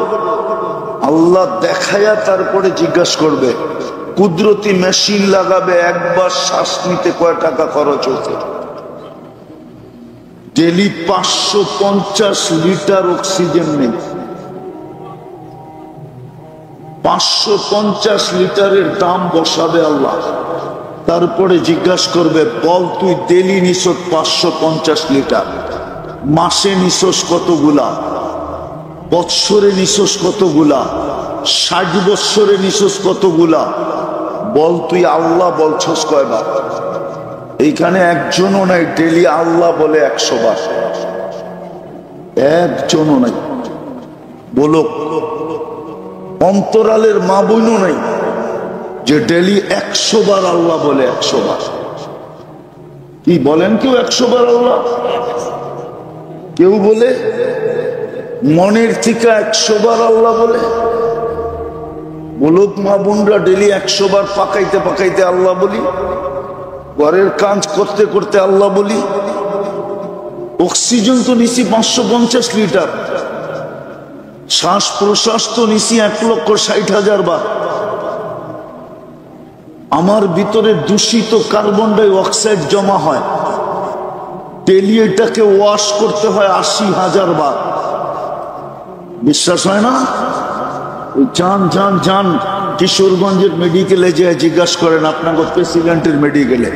A: আল্লাহ দেখায়া তারপরে জিজ্ঞাসা করবে। কুদরতি মেশিন লাগাবে, একবার শ্বাস নিতে কয় টাকা খরচ হচ্ছে। ডেলি 550 লিটার অক্সিজেন নেই। 550 লিটারের দাম বসাবে আল্লাহ। তারপরে জিজ্ঞাসা করবে, বল তুই ডেলি নিছস 550 লিটার, মাসে নিছস কতগুলা, বৎসরে নিছস কতগুলা, 60 বৎসরে নিছস কতগুলা? বল তুই আল্লাহ বলছস কয়বার? এইখানে একজনও নাই ডেলি আল্লাহ বলে 100 বার। একজনও নাই। বলো, অন্তরালের মা বোনও নাই যে ডেলি 100 বার আল্লাহ বলে। 100 বার কি বলেন? কেউ 100 বার আল্লাহ? কেউ বলে? মনের থেকে 100 বার আল্লাহ বলে? বলুক মা বোনরা, ডেলি 100 বার পাকাইতে পাকাইতে আল্লাহ বলি, ঘরের কাজ করতে করতে আল্লাহ বলি। অক্সিজেন তো নিছি 550 লিটার, শ্বাস প্রশ্বাস তো নিছি 1,60,000 বার। আমার ভিতরে দূষিত কার্বন ডাই অক্সাইড জমা হয়, ডেলি এটাকে ওয়াশ করতে হয় 80,000 বার। বিশ্বাস হয় না? যান যান যান কিশোরগঞ্জের মেডিকেলে যে জিজ্ঞাসা করেন আপনাকে প্রেসিডেন্টের মেডিকেলে।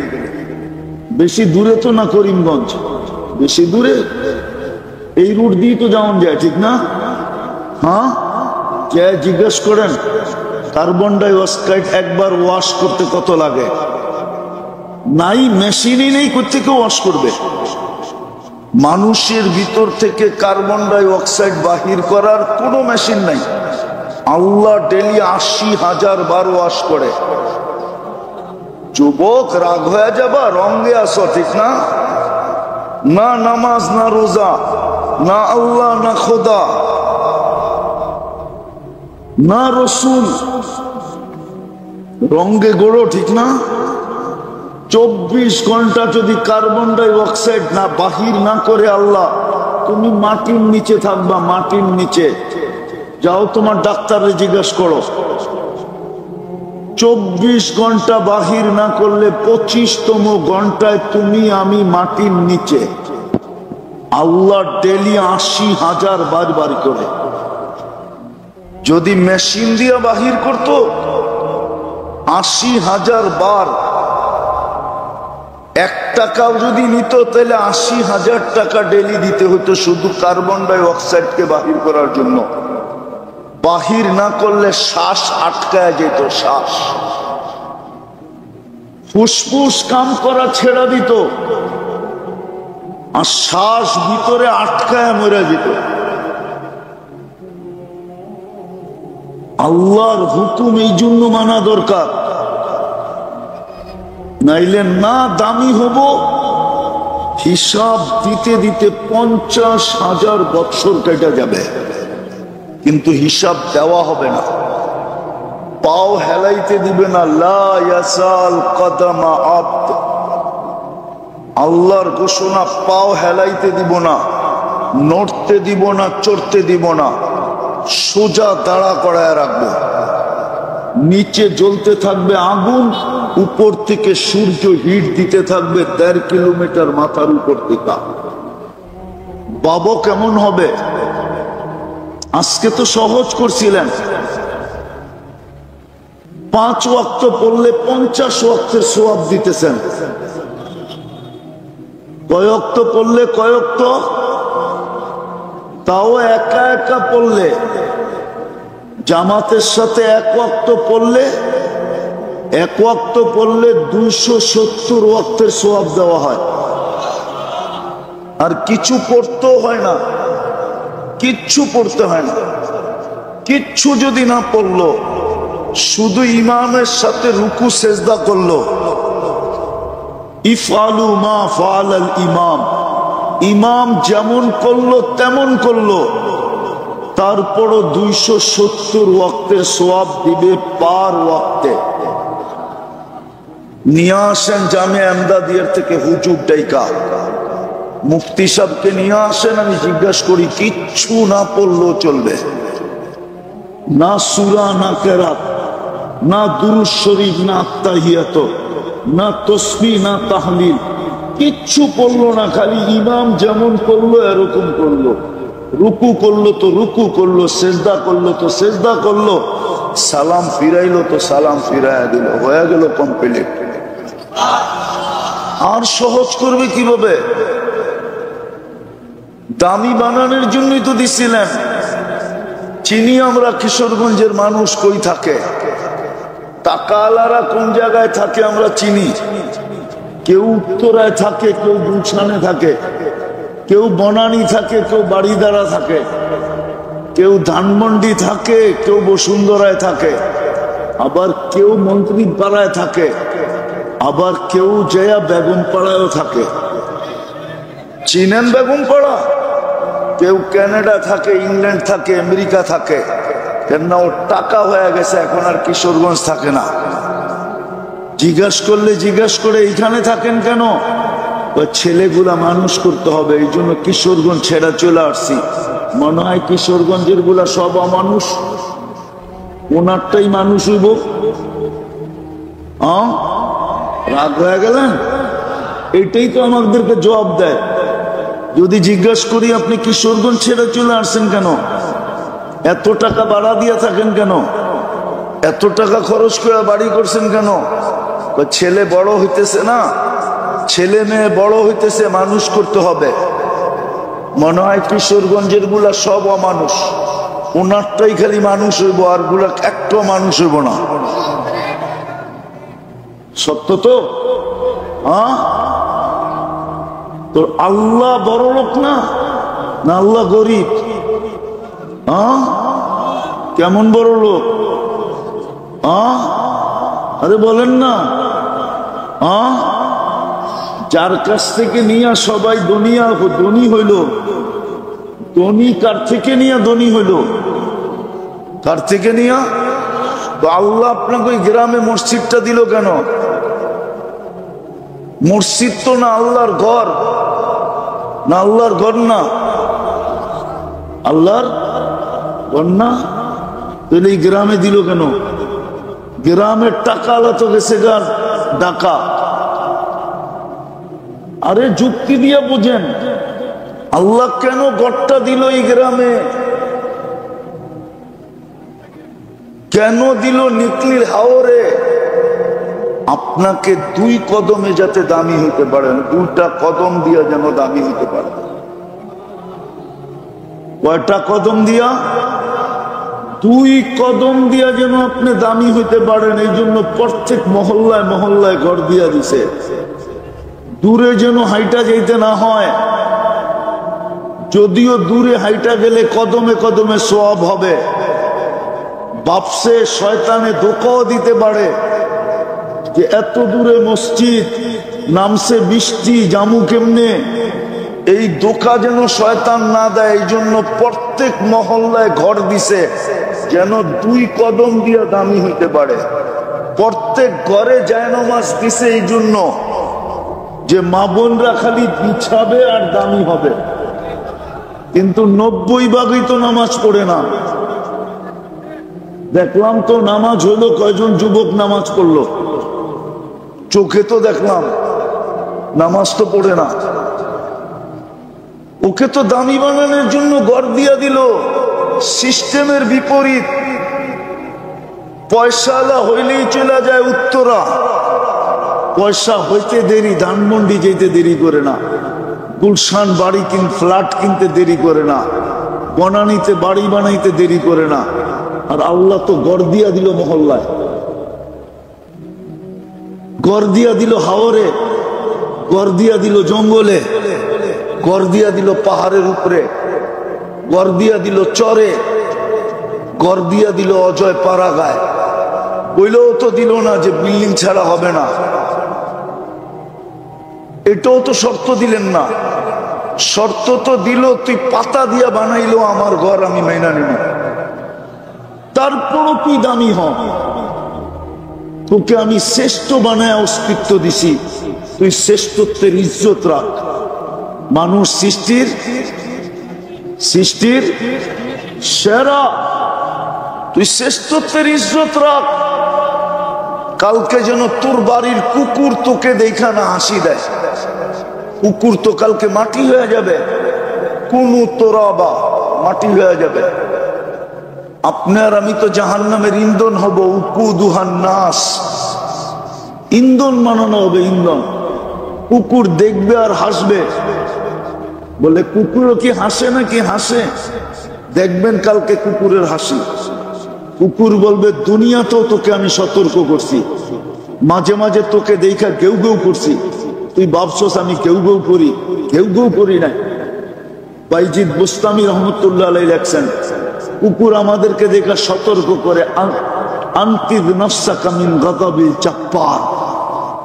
A: বেশি দূরে তো না করিমগঞ্জ, বেশি দূরে, এই রুট দিয়ে তো যাওয়া যায়, ঠিক না? হ্যাঁ, কে জিজ্ঞাসা করেন কার্বন ডাই অক্সাইড একবার ওয়াশ করতে কত লাগে? নাই, মেশিনই নেই, কোত্থেকে ওয়াশ করবে? মানুষের ভিতর থেকে কার্বন ডাই অক্সাইড বাহির করার কোনো মেশিন নাই। আল্লাহ ডেলি 80,000 বার ওয়াশ করে। যুবক, রাগ হয়ে যাবা, রঙে আসো, ঠিক না? না নামাজ, না রোজা, না আল্লাহ, না খোদা, না রসুল, রঙে গড়ো, ঠিক না? 24 ঘন্টা যদি কার্বন ডাই অক্সাইড না বাহির না করে আল্লাহ, তুমি মাটির নিচে থাকবা, মাটির নিচে। যাও তোমার ডাক্তারে জিজ্ঞাসা করো, 24 ঘন্টা বাহির না করলে 25তম ঘন্টায় তুমি আমি মাটির নিচে। আল্লাহ ডেলি 80,000 বার বার করে। যদি মেশিন দিয়ে বাহির করত 80,000 বার, 1 টাকাও যদি নিত তাহলে 80,000 টাকা ডেলি দিতে হতো শুধু কার্বন ডাই অক্সাইডকে বাহির করার জন্য। বাহির না করলে শ্বাস আটকায় যেত, শ্বাস, ফুসফুস কাম করা ছেড়ে দিত, আর শ্বাস ভিতরে আটকায় মরে যেত। আল্লাহর হুকুম এই জন্য মানা দরকার, নাইলে না দামি হব, হিসাব দিতে দিতে 50,000 বৎসর কেটে যাবে, কিন্তু হিসাব দেওয়া হবে না। পাও হেলাইতে দিবে না, লা ইয়াসাল কদমা আবদ। আল্লাহর ঘোষণা, পাও হেলাইতে দিব না, নড়তে দিব না, চড়তে দিব না, সোজা দাঁড়া করায় রাখবো। নিচে জ্বলতে থাকবে আগুন, উপর থেকে সূর্য হিট দিতে থাকবে 1.5 কিলোমিটার মাথার উপর থেকে। বাবা কেমন হবে? আজকে তো সহজ করছিলেন, 5 ওয়াক্ত পড়লে 50 ওয়াক্তের সওয়াব দিতেছেন। কয়ক্ত পড়লে কয়ক্ত? তাও একা একা পড়লে, জামাতের সাথে 1 ওয়াক্ত পড়লে, 1 ওয়াক্ত পড়লে 270 ওয়াক্তের সওয়াব দেওয়া হয়। আর কিছু পড়তেও হয় না, কিচ্ছু পড়তে হয় না। কিচ্ছু যদি না পড়লো, শুধু ইমামের সাথে রুকু সেজদা করলো, ইফআলু মা ফাআলাল ইমাম, ইমাম যেমন করলো তেমন করলো, তারপরও 270 ওয়াক্তের সওয়াব দিবে পার ওয়াক্তে। নিয়ে আসেন জামিয়া এমদাদিয়ার থেকে হুজুর ডাইকা, মুফতি সাহেবকে নিয়ে আসেন, আমি জিজ্ঞাসা করি, কিচ্ছু না পড়লেও চলবে, না সূরা, না কেরাত, না দুরূদ শরীফ, না আত্তাহিয়াত, না তাসবিহ, না তাহলিল, কিচ্ছু পড়লো না, খালি ইমাম যেমন করলো এরকম করলো। রুকু করলো তো রুকু করলো, সেজদা করলো তো সেজদা করলো, সালাম ফিরাইলো তো সালাম ফিরাইয়া দিল, হয়ে গেল কমপ্লিট। আর সহজ করবে কিভাবে? দামি বানানোর জন্যই তো দিছিলেন। চিনি আমরা কিশোরগঞ্জের মানুষ কই থাকে, টাকাওয়ালারা কোন জায়গায় থাকে আমরা চিনি। কেউ উত্তরায় থাকে, কেউ গুলশানে থাকে, কেউ বনানী থাকে, কেউ বাড়িদারা থাকে, কেউ ধানমন্ডি থাকে, কেউ বসুন্ধরায় থাকে, আবার কেউ মন্ত্রী পাড়ায় থাকে, আবার কেউ জয়া বেগম পাড়ায়ও থাকে। চিনেন বেগম পাড়া? কেউ কানাডা থাকে, ইংল্যান্ড থাকে, আমেরিকা থাকে, কেননা ওর টাকা হয়ে গেছে, এখন আর কিশোরগঞ্জ থাকে না। জিজ্ঞাস করে এইখানে থাকেন কেন? ওই ছেলেগুলা মানুষ করতে হবে, এই জন্য কিশোরগঞ্জ ছেড়া চলে আসছি। মনে হয় কিশোরগঞ্জের গুলা সব অমানুষ, ওনারটাই মানুষ হইব। রাগ হয়ে গেলেন? এটাই তো আমাদেরকে জবাব দেয়। যদি জিজ্ঞাসা করি আপনি কিশোরগঞ্জ ছেড়ে চলে আসছেন কেন, এত টাকা ভাড়া দিয়ে থাকেন কেন, এত টাকা খরচ করে বাড়ি করছেন কেন? ছেলে বড় হইতেছে না, ছেলে মেয়ে বড় হইতেছে, মানুষ করতে হবে। মনে হয় কিশোরগঞ্জের গুলা সব অমানুষ, ওনারটাই খালি মানুষ হইব, আর গুলা একটা মানুষ হইব না। সত্য তো? তো আল্লাহ বড় লোক না, না আল্লাহ গরিব? কেমন বড় লোক? আরে বলেন না। যার কাছ থেকে নিয়ে সবাই ধনী হইল, ধনী কার থেকে নিয়ে ধনী হইল? কার থেকে নিয়ে? তো আল্লাহ আপনাকে ওই গ্রামে মসজিদটা দিল কেন? মসজিদ তো না আল্লাহর ঘর, না আল্লাহর ঘর না, আল্লাহর ঘর না, তাহলে এই গ্রামে দিল কেন? গ্রামের টাকা আলা তো গেছে গার ডাকা। আরে যুক্তি দিয়ে বুঝেন, আল্লাহ কেন ঘরটা দিল এই গ্রামে? কেন দিল নিকলির হাওরে? আপনাকে 2 কদমে যাতে দামি হইতে পারেন, 2টা কদম দিয়া যেন দামি হইতে পারেন। কয়টা কদম দিয়া? 2 কদম দিয়া যেন আপনি দামি হইতে পারেন। এই জন্য প্রত্যেক মহল্লায় মহল্লায় ঘর দিয়া দিছে, দূরে যেন হাইটা যাইতে না হয়। যদিও দূরে হাইটা গেলে কদমে কদমে সওয়াব হবে, বাপসে শয়তানে ধোঁকাও দিতে পারে যে এত দূরে মসজিদ, নামছে বৃষ্টি, জামু কেমনে, এই ধোঁকা যেন শয়তান না দেয়। এই জন্য প্রত্যেক মহল্লায় ঘর দিছে যেন 2 কদম দিয়া দামি হইতে পারে। প্রত্যেক ঘরে জায়নামাজ দিছে এই জন্য যে মা বোনরা খালি বিছাবে আর দামি হবে। কিন্তু 90% তো নামাজ পড়ে না। দেখলাম তো নামাজ হইলো, কয়জন যুবক নামাজ পড়লো, চোখে তো দেখলাম, নামাজ তো পড়ে না। ওকে তো দামি বানানোর জন্য ঘর দিয়া দিল, সিস্টেমের বিপরীত। পয়সাওয়ালা হইলেই চলে যায় উত্তরা, পয়সা হইতে দেরি, ধানমন্ডি যেতে দেরি করে না, গুলশান বাড়ি ফ্ল্যাট কিনতে দেরি করে না, বনানীতে বাড়ি বানাইতে দেরি করে না। আর আল্লাহ তো ঘর দিয়া দিল মহল্লায়, ঘর দিয়া দিল হাওরে, ঘর দিয়া দিল জঙ্গলে, ঘর দিয়া দিল পাহাড়ের উপরে, ঘর দিয়া দিল চরে, ঘর দিয়া দিল অজয় পাড়াগায়। ওইলেও তো দিল না যে বিল্ডিং ছাড়া হবে না, এটাও তো শর্ত দিলেন না। শর্ত তো দিল তুই পাতা দিয়া বানাইলো আমার ঘর, আমি মাইনা নিব, তারপরও তুই দামি হ, তোকে আমি শ্রেষ্ঠ বানায় অস্তিত্ব দিছি, তুই শ্রেষ্ঠত্বের ইজ্জত রাখ। মানুষ সৃষ্টির সেরা, তুই শ্রেষ্ঠত্বের ইজ্জত রাখ। কালকে যেন তোর বাড়ির কুকুর তোকে দেখা না হাসি দেয়, কুকুর তো কালকে মাটি হয়ে যাবে, কোন তোরা বা মাটি হয়ে যাবে। আপনার আমি তো জাহান্নামের ইন্ধন হব, উকুদুহান নাস, ইন্ধন বানানো হবে, ইন্ধন। কুকুর দেখবে আর হাসবে, বলে কুকুরও কি হাসে নাকি? হাসে। দেখবেন কালকে কুকুরের হাসি। কুকুর বলবে দুনিয়াতেও তোকে আমি সতর্ক করছি, মাঝে মাঝে তোকে দেখা কেউ কেউ করছি, তুই ভাবছস আমি কেউ কেউ করি? কেউ কেউ করি নাই। বাইজিদ বুস্তামি রহমতুল্লাহ আলাইহি লেখছেন, কুকুর আমাদেরকে দেখা সতর্ক করে, আনতিদ নাফসাকা মিন গাযাবিল জাব্বার,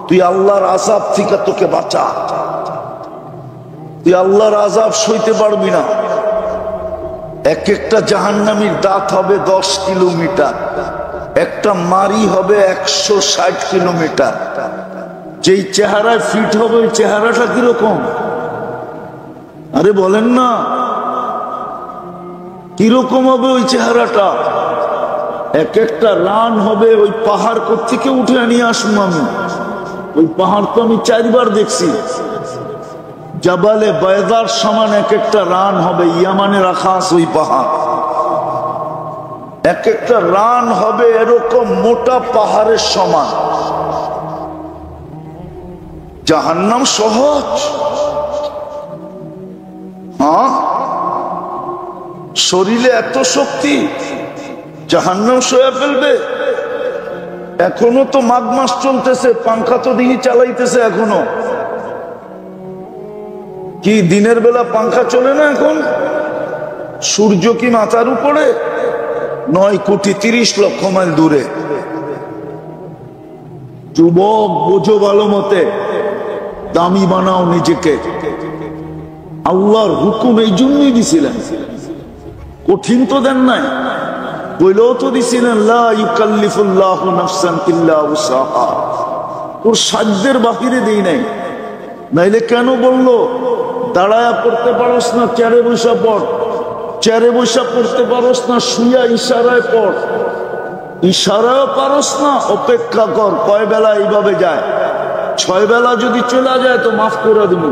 A: তুই আল্লাহর আযাব থেকে তোকে বাঁচা, তুই আল্লাহর আযাব সইতে পারবি না। এক একটা জাহান্নামীর দাঁত হবে 10 কিলোমিটার, একটা মারি হবে 160 কিলোমিটার। যেই চেহারায় ফিট হবে ওই চেহারাটা কিরকম? আরে বলেন না, কিরকম হবে ওই চেহারাটা? এক একটা রান হবে, ওই পাহাড় কোত্থেকে উঠে নিয়ে আসবো আমি? ওই পাহাড় তো আমি 4 বার দেখছি। জাবালে বায়দার সমান এক একটা রান হবে, ইয়ামানে রাখা আছে ওই পাহাড়। এক একটা রান হবে এরকম মোটা পাহাড়ের সমান। জাহান্নাম সহজ? হ্যাঁ, শরীরে এত শক্তি, জাহান্নাম সয়ে ফেলবে? এখনো তো মাঘ মাস চলতেছে, পাঙ্খা তো দিনই চালাইতেছে এখনো। কি দিনের বেলা পাঙ্খা চলে না এখন? সূর্য কি মাথার উপরে? 9,30,00,000 মাইল দূরে। যুবক, বোঝো ভালো মতে, দামি বানাও নিজেকে। আল্লাহর হুকুম এই জন্যই দিছিলেন, কঠিন তো দেন নাই। বইলেও তো দিছিলেন লা ইউকাল্লিফুল্লাহু নাফসান ইল্লা উসাহা, ওর সাধ্যের বাহিরে দেই নাই। নাইলে কেন বললো দাঁড়ায়া পড়তে পারস না, চেয়ারে বসা পড়? চেয়ারে বসা পড়তে পারস না, শুইয়া ইশারায় পড়। ইশারায় পারস না, অপেক্ষা কর, কয় বেলা এইভাবে যায়। 6 বেলা যদি চলে যায় তো মাফ করে দেব।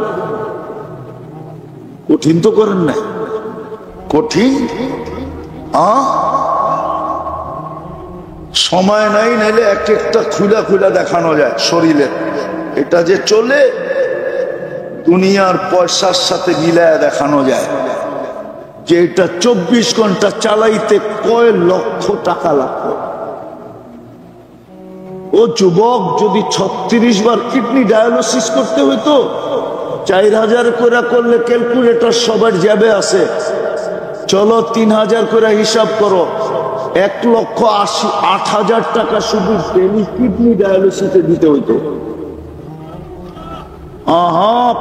A: কঠিন তো করেন নাই? কঠিন? সময় নাই, নাইলে এক একটা খুলা খুলা দেখানো যায় শরীরে। এটা যে চলে, দুনিয়ার পয়সার সাথে মিলায় দেখানো যায় যে এটা 24 ঘন্টা চালাইতে কয় লক্ষ টাকা লাগবে। ও যুবক, যদি 36 বার কিডনি ডায়ালিসিস করতে হইতো, 4000 করে করলে ক্যালকুলেটর সবার জ্যাবে আছে, চলো 3000 করে হিসাব করো, 1,08,000 টাকা শুধু ডেলি কিডনি ডায়ালিসিসে দিতে হইতো।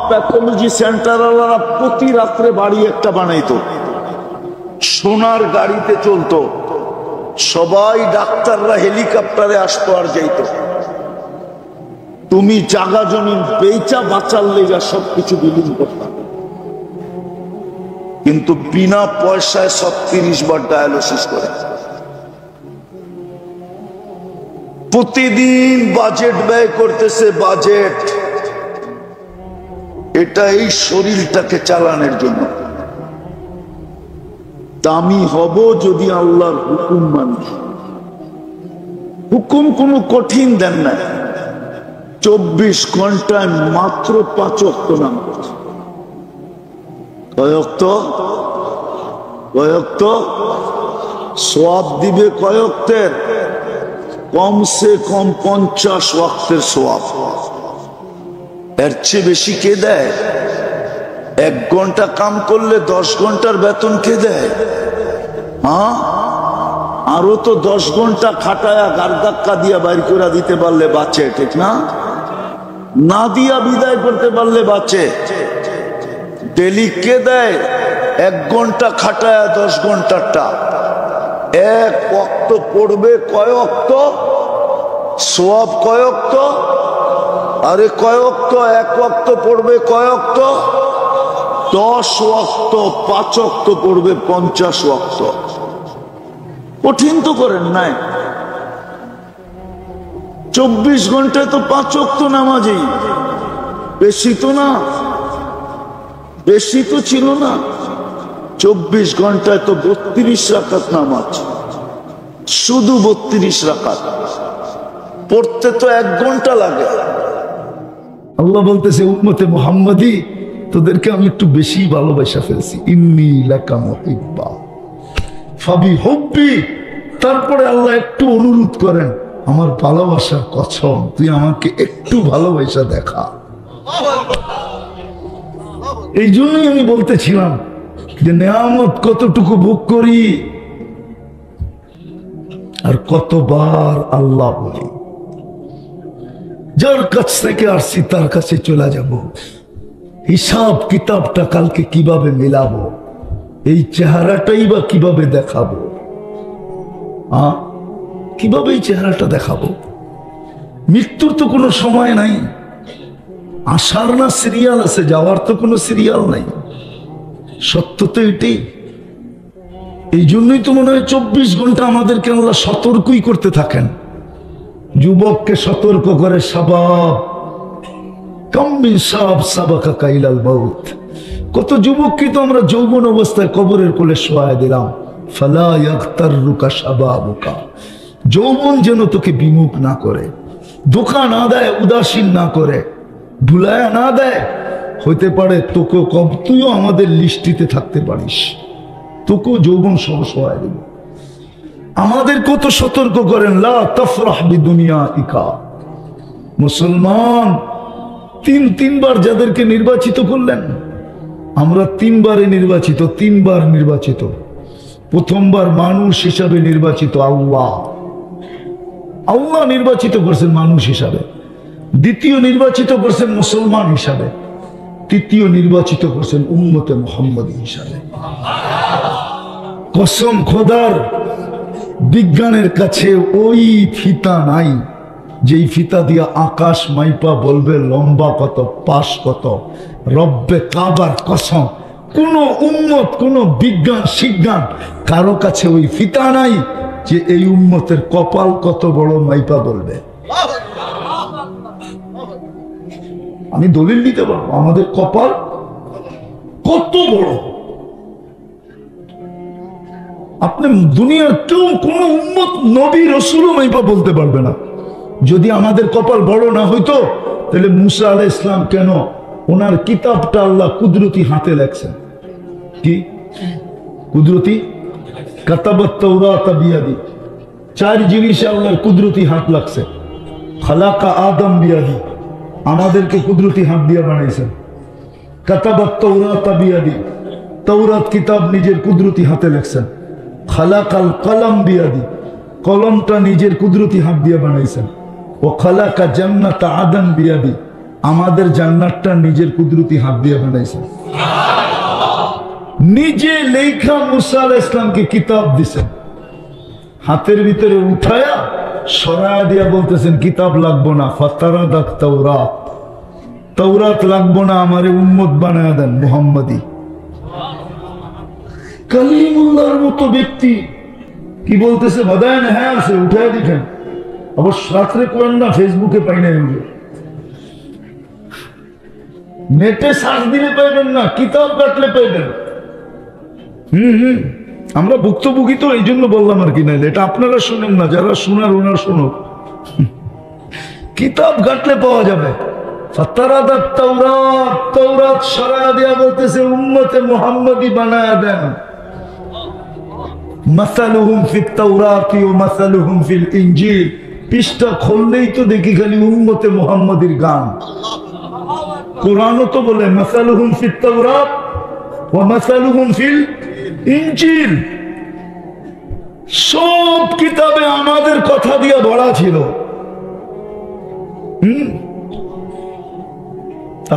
A: প্যাথোলজি সেন্টার প্রতি রাত্রে বাড়ি একটা বানাইতো, সোনার গাড়িতে চলতো, সবাই ডাক্তাররা হেলিকপ্টারে আসতো আর যাইতো। তুমি জাগা জমিন বেচা বাঁচার লেগা সবকিছু বিলীন করতাম, কিন্তু বিনা পয়সায় 36 বার ডায়ালিসিস করে। প্রতিদিন বাজেট ব্যয় করতেছে, বাজেট। এটা এই শরীরটাকে চালানোর জন্য। দামি হব যদি আল্লাহর হুকুম মানি। হুকুম কোনো কঠিন দেন না। 24 ঘন্টায় মাত্র 5 ওয়াক্ত নামাজ। কয় ওয়াক্ত? কয় ওয়াক্ত? সওয়াব দিবে কয় ওয়াক্তের? কমসে কম 50 ওয়াক্তের সওয়াব। এর চেয়ে বেশি কে দেয়? 1 ঘন্টা কাম করলে 10 ঘন্টার বেতন কে দেয়? আরো তো 10 ঘন্টা খাটায়া গারদাক্কা দিয়া বাইর করে দিতে পারলে বাঁচে, ঠিক না? না দিয়া বিদায় করতে পারলে বাঁচে। ডেলি কে দেয়? 1 ঘন্টা খাটায়া 10 ঘন্টারটা। 1 ওয়াক্ত পড়বে কয় ওয়াক্ত? সওয়াব কয় ওয়াক্ত? আরে কয় ওয়াক্ত? 1 ওয়াক্ত পড়বে কয় ওয়াক্ত? 10 ওয়াক্ত। 5 ওয়াক্ত পড়বে 50 ওয়াক্ত। কঠিন তো করেন নাই। 24 ঘন্টায় তো 5 ওয়াক্ত নামাজই, বেশি তো না, বেশি তো ছিল না। 24 ঘন্টায় তো 32 রাকাত নামাজ, শুধু 32 রাকাত পড়তে তো 1 ঘন্টা লাগে। আল্লাহ বলতেছে, উম্মতে মুহাম্মাদি, তোদেরকে আমি একটু বেশি ভালোবাসা ফেলছি। ইন্নী লাকা মুহিব্বা ফাবিহুব্বি। তারপরে আল্লাহ একটু অনুরোধ করেন, আমার ভালোবাসার কসম, তুই আমাকে একটু ভালোবাসা দেখা। এই জন্যই আমি বলতেছিলাম যে নেয়ামত কতটুকু ভোগ করি আর কতবার আল্লাহ বলি। যার কাছ থেকে আসছি তার কাছে চলে যাব, হিসাব কিতাবটা কালকে কিভাবে মিলাবো এই চেহারাটাই বা কিভাবে দেখাবো? কিভাবে এই চেহারাটা দেখাবো? মৃত্যুর তো কোনো সময় নাই, আসার না সিরিয়াল আছে, যাওয়ার তো কোনো সিরিয়াল নাই। সত্য তো এটাই। এই জন্যই তো মনে হয় 24 ঘন্টা আমাদেরকে আল্লাহ সতর্কই করতে থাকেন। যুবককে সতর্ক করে, শাবাব কাম্মিন শাব সাবাকা কাইলাল মাউত। কত যুবককে তো আমরা যৌবন অবস্থায় কবরের কোলে শোয়ায় দিলাম। ফালা ইয়াগতাররুকা শাবাবুকা, যৌবন যেন তোকে বিমুখ না করে, ধোঁকা না দেয়, উদাসীন না করে, ভুলায় না দেয়। হইতে পারে তোকে তুইও আমাদের লিস্টিতে থাকতে পারিস, তোকেও যৌবন সহ শোয়ায় দেব। আমাদের কত সতর্ক করেন, লা তাফরাহ বিদুনিয়াইকা। মুসলমান তিনবার যাদেরকে নির্বাচিত করলেন, আমরা 3 বারে নির্বাচিত, 3 বার নির্বাচিত। প্রথমবার মানুষ হিসাবে নির্বাচিত আল্লাহ, আল্লাহ নির্বাচিত করছেন মানুষ হিসাবে। দ্বিতীয় নির্বাচিত করছেন মুসলমান হিসাবে। তৃতীয় নির্বাচিত করছেন উম্মতে মুহাম্মদী হিসাবে। কসম খোদার, বিজ্ঞানের কাছে ওই ফিতা নাই যেই ফিতা দিয়া আকাশ মাইপা বলবে লম্বা কত, পাশ কত। রব্বে কাবার কসম, কোন উম্মত, কোন বিজ্ঞান শিজ্ঞান কারো কাছে ওই ফিতা নাই যে এই উম্মতের কপাল কত বড় মাইপা বলবে। আমি দলিল দিতে পারবো আমাদের কপাল কত বড়। আপনি দুনিয়ার কেউ কোন উম্মত, নবী রাসূলও মাইপা বলতে পারবে না। যদি আমাদের কপাল বড় না হইতো তাহলে মুসা আলাইহিস সালাম কেন ওনার কিতাবটা আল্লাহ কুদরতি হাতে লেখছেন? কি কুদরতি? কাতাবাত তাওরাত বিয়াদি। 4 জিনিসে আল্লাহর কুদরতি হাত লাগছে। খালাকা আদম বিয়াদি, আমাদেরকে কুদরতি হাত দিয়ে বানাইছেন। কাতাবাত তাওরাত বিয়াদি, তাওরাত কিতাব নিজের কুদরতি হাতে লেখছেন। খালাকাল কলম বিয়াদি, কলমটা নিজের কুদরতি হাত দিয়ে বানাইছেন। ও খালাকা জান্নাত আদন বিয়াদি, আমাদের জান্নাতটা নিজের কুদরতি হাত দিয়ে বানাইছেন। নিজে লেখা মুসা আলাইহিস সালামকে কিতাব দিছেন, হাতের ভিতরে উঠায়া সরায়া দিয়া বলতেছেন কিতাব লাগবো না, ফাতারাদাত তাওরাত, তাওরাত লাগবো না, আমারে উম্মত বানায়া দেন মুহাম্মদী। কালিমুল্লাহর মতো ব্যক্তি কি বলতেছে? বাদায়ন হ্যাঁ আছে, উঠায় দেখেন। অবশ্য রাত্রে করেন না, ফেসবুকে পাই না, নেটে সার্চ দিলে পাইবেন না, কিতাব কাটলে পাইবেন। আমরা ভুক্তভোগী তো, এই জন্য বললাম আর কি। নাইলে এটা আপনারা শুনেন না, যারা শোনার ওনার শোনো, কিতাব ঘাটলে পাওয়া যাবে। ফাতারাদাত তাওরাত, তাওরাত সরায়া দিয়া বলতেছে উম্মতে মুহাম্মদী বানায়া দেন। মাসালুহুম ফিত তাওরাতি ওয়া মাসালুহুম ফিল ইনজিল, পৃষ্ঠা খুললেই তো দেখি খালি উম্মতে মুহাম্মদীর গান। কোরআনও তো বলে মাসালুহুম ফিত তাওরাত ওয়া মাসালুহুম ফিল ইনজিল। সব কিতাবে আমাদের কথা দিয়ে ভরা ছিল।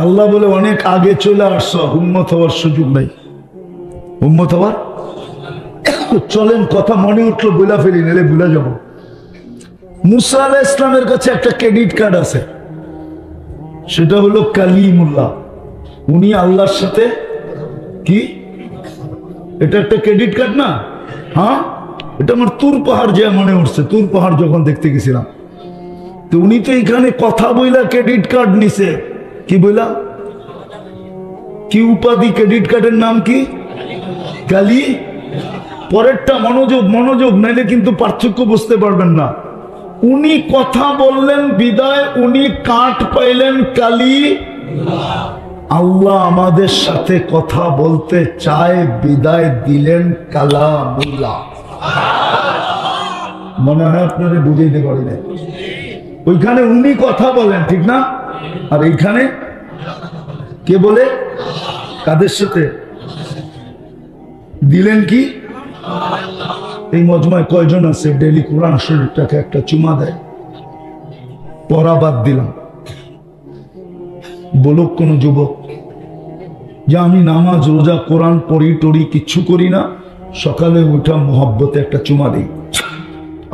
A: আল্লাহ বলে অনেক আগে চলে আসছো, উম্মত হওয়ার সুযোগ নাই। উম্মত হওয়ার চলেন, কথা মনে উঠলো বইলা ফেলি, নাহলে ভুলে যাব। মুসা আলাইহিস সালামের কাছে একটা ক্রেডিট কার্ড আছে, সেটা হলো কালিমুল্লাহ। উনি আল্লাহর সাথে কি, এটা একটা ক্রেডিট কার্ড না? হ্যাঁ, এটা আমার তুর পাহাড় যে মনে উঠছে, তুর পাহাড় যখন দেখতে গেছিলাম, তো উনি তো এখানে কথা বইলা ক্রেডিট কার্ড নিছে। কি বইলা? কি উপাধি? ক্রেডিট কার্ডের নাম কি? কালি। পরেরটা মনোযোগ, মনোযোগ, নাইলে কিন্তু পার্থক্য বুঝতে পারবেন না। উনি কথা বললেন বিদায়, উনি কাঠ পাইলেন কালি। আল্লাহ আমাদের সাথে কথা বলতে চায়, বিদায় দিলেন কালামুল্লাহ। মনে হয় আপনারা বুঝাইতে পারি না। ওইখানে উনি কথা বলেন, ঠিক না? আর এইখানে কে বলে? কাদের সাথে দিলেন? কি এই মজমায় কয়জন আছে ডেইলি কোরআন শরীফটাকে একটা চুমা দেয়? পড়া বাদ দিলাম, বলুক কোন যুবক যে আমি নামাজ রোজা কোরআন পড়ি টড়ি কিচ্ছু করি না, সকালে উঠা মোহাব্বতে একটা চুমা দিই,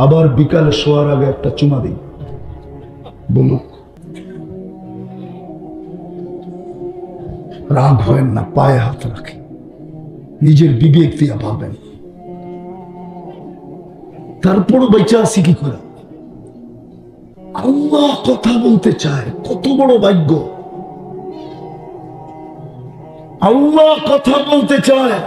A: আবার বিকালে শোয়ার আগে একটা চুমা দিই? বলুক, রাগ হয় না, পায়ে হাত রাখে, নিজের বিবেক দিয়া ভাবেন। তারপরও বেঁচে আসি কি করে? আল্লাহ কথা বলতে চায়, কত বড় ভাগ্য। আল্লাহ কথা বলতে চায়,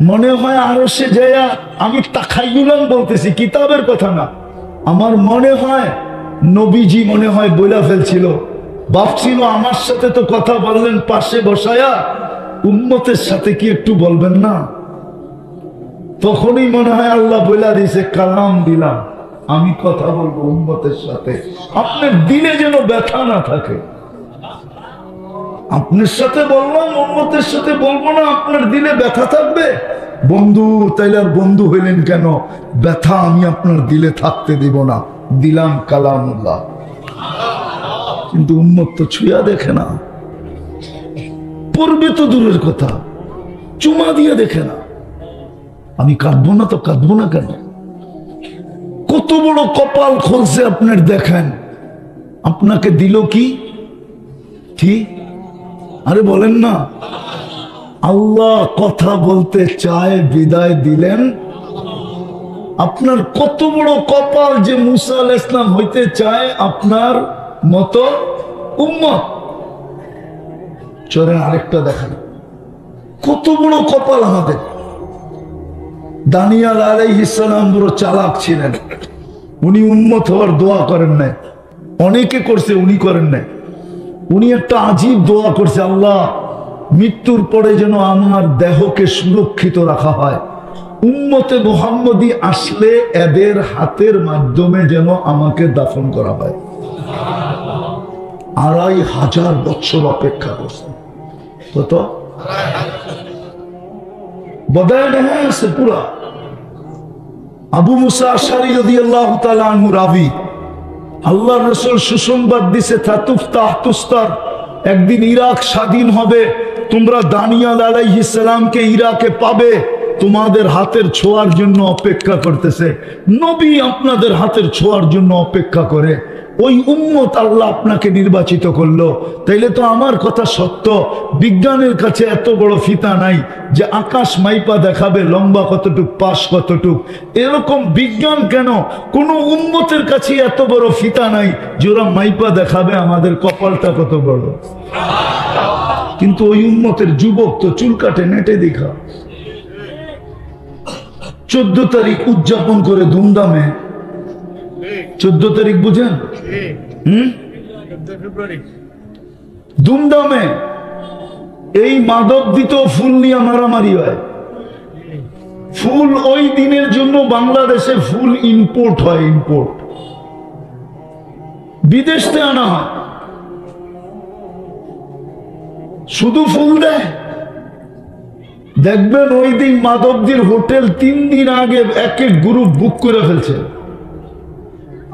A: মনে হয় আরো সে যায়া, আমি তাখাইয়ুলান বলতেছি, কিতাবের কথা না, আমার মনে হয় নবীজি মনে হয় বইলা ফেলছিল, ভাবছিল আমার সাথে তো কথা বললেন পাশে বসায়া, উম্মতের সাথে কি একটু বলবেন না? তখনই মনে হয় আল্লাহ বইলা দিয়েছে, কালাম দিলাম, আমি কথা বলবো উম্মতের সাথে, আপনার দিলে যেন ব্যথা না থাকে। আপনার সাথে বললাম, উম্মতের সাথে বলবো না, আপনার দিলে ব্যথা থাকবে? বন্ধু, তাইলে আর বন্ধু হইলেন কেন? ব্যথা আমি আপনার দিলে থাকতে দিব না, দিলাম কালামুল্লাহ। কিন্তু উম্মত তো ছুঁয়া দেখে না, পড়বে তো দূরের কথা, চুমা দিয়ে দেখে না। আমি কাঁদবো না তো কাঁদবো না কেন? কত বড় কপাল খুলছে আপনার, দেখেন আপনাকে দিল কি? ঠিক, আরে বলেন না, আল্লাহ কথা বলতে চায়, বিদায় দিলেন। আপনার কত বড় কপাল যে মুসা আলাইহিস সালাম হইতে চায় আপনার মতো উম্মত। চলেন আরেকটা দেখেন, কত বড় কপাল আমাদের। দানিয়াল আলাইহিস সালাম বড় চালাক ছিলেন, উনি উম্মত হওয়ার দোয়া করেন নাই, অনেকে করছে, উনি করেন নাই। উনি একটা আজীব দোয়া করছে, আল্লাহ মৃত্যুর পরে যেন আমার দেহকে সুরক্ষিত রাখা হয়, উম্মতে মুহাম্মদী আসলে এদের হাতের মাধ্যমে যেন আমাকে দাফন করা হয়। 2500 বছর অপেক্ষা করছে। কত? বদায় নেই আছে পুরা। আবু মুসা আশআরী রাদিয়াল্লাহু তাআলা আনহু রাবী, আল্লাহর রাসূল সুসংবাদ দিছে, তাতুফতাহ তুস্তার, একদিন ইরাক স্বাধীন হবে, তোমরা দানিয়াল আলাইহিস সালামকে ইরাকে পাবে, তোমাদের হাতের ছোঁয়ার জন্য অপেক্ষা করতেছে। নবী আপনাদের হাতের ছোঁয়ার জন্য অপেক্ষা করে, ওই উম্মত আল্লাহ আপনাকে নির্বাচিত করলো। তাইলে তো আমার কথা সত্য, বিজ্ঞানের কাছে এত বড় ফিতা নাই যে আকাশ মাইপা দেখাবে লম্বা কতটুক, পাশ কতটুক। এরকম বিজ্ঞান কেন? কোন উম্মতের কাছে এত বড় ফিতা নাই যে ওরা মাইপা দেখাবে আমাদের কপালটা কত বড়। কিন্তু ওই উম্মতের যুবক তো চুল কাটে নেটে দেখা, 14 তারিখ উদযাপন করে ধুমধামে। 14 তারিখ বুঝেন? ধুমধামে এই মাদক দিত, ফুল নিয়ে মারামারি হয়। ফুল ওই দিনের জন্য বাংলাদেশে ফুল ইম্পোর্ট হয়, ইম্পোর্ট বিদেশ থেকে আনা হয়, শুধু ফুল দেয়। দেখবেন ওই দিন মাদকদের হোটেল 3 দিন আগে এক এক গ্রুপ বুক করে ফেলছে,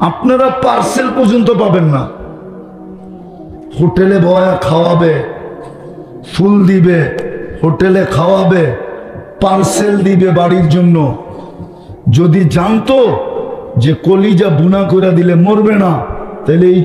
A: আপনারা পার্সেল পর্যন্ত পাবেন না। হোটেলে বয়া খাওয়াবে, ফুল দিবে, হোটেলে খাওয়াবে, পার্সেল দিবে বাড়ির জন্য। যদি জানতো যে কলিজা বুনা করে দিলে মরবে না, তাহলে এই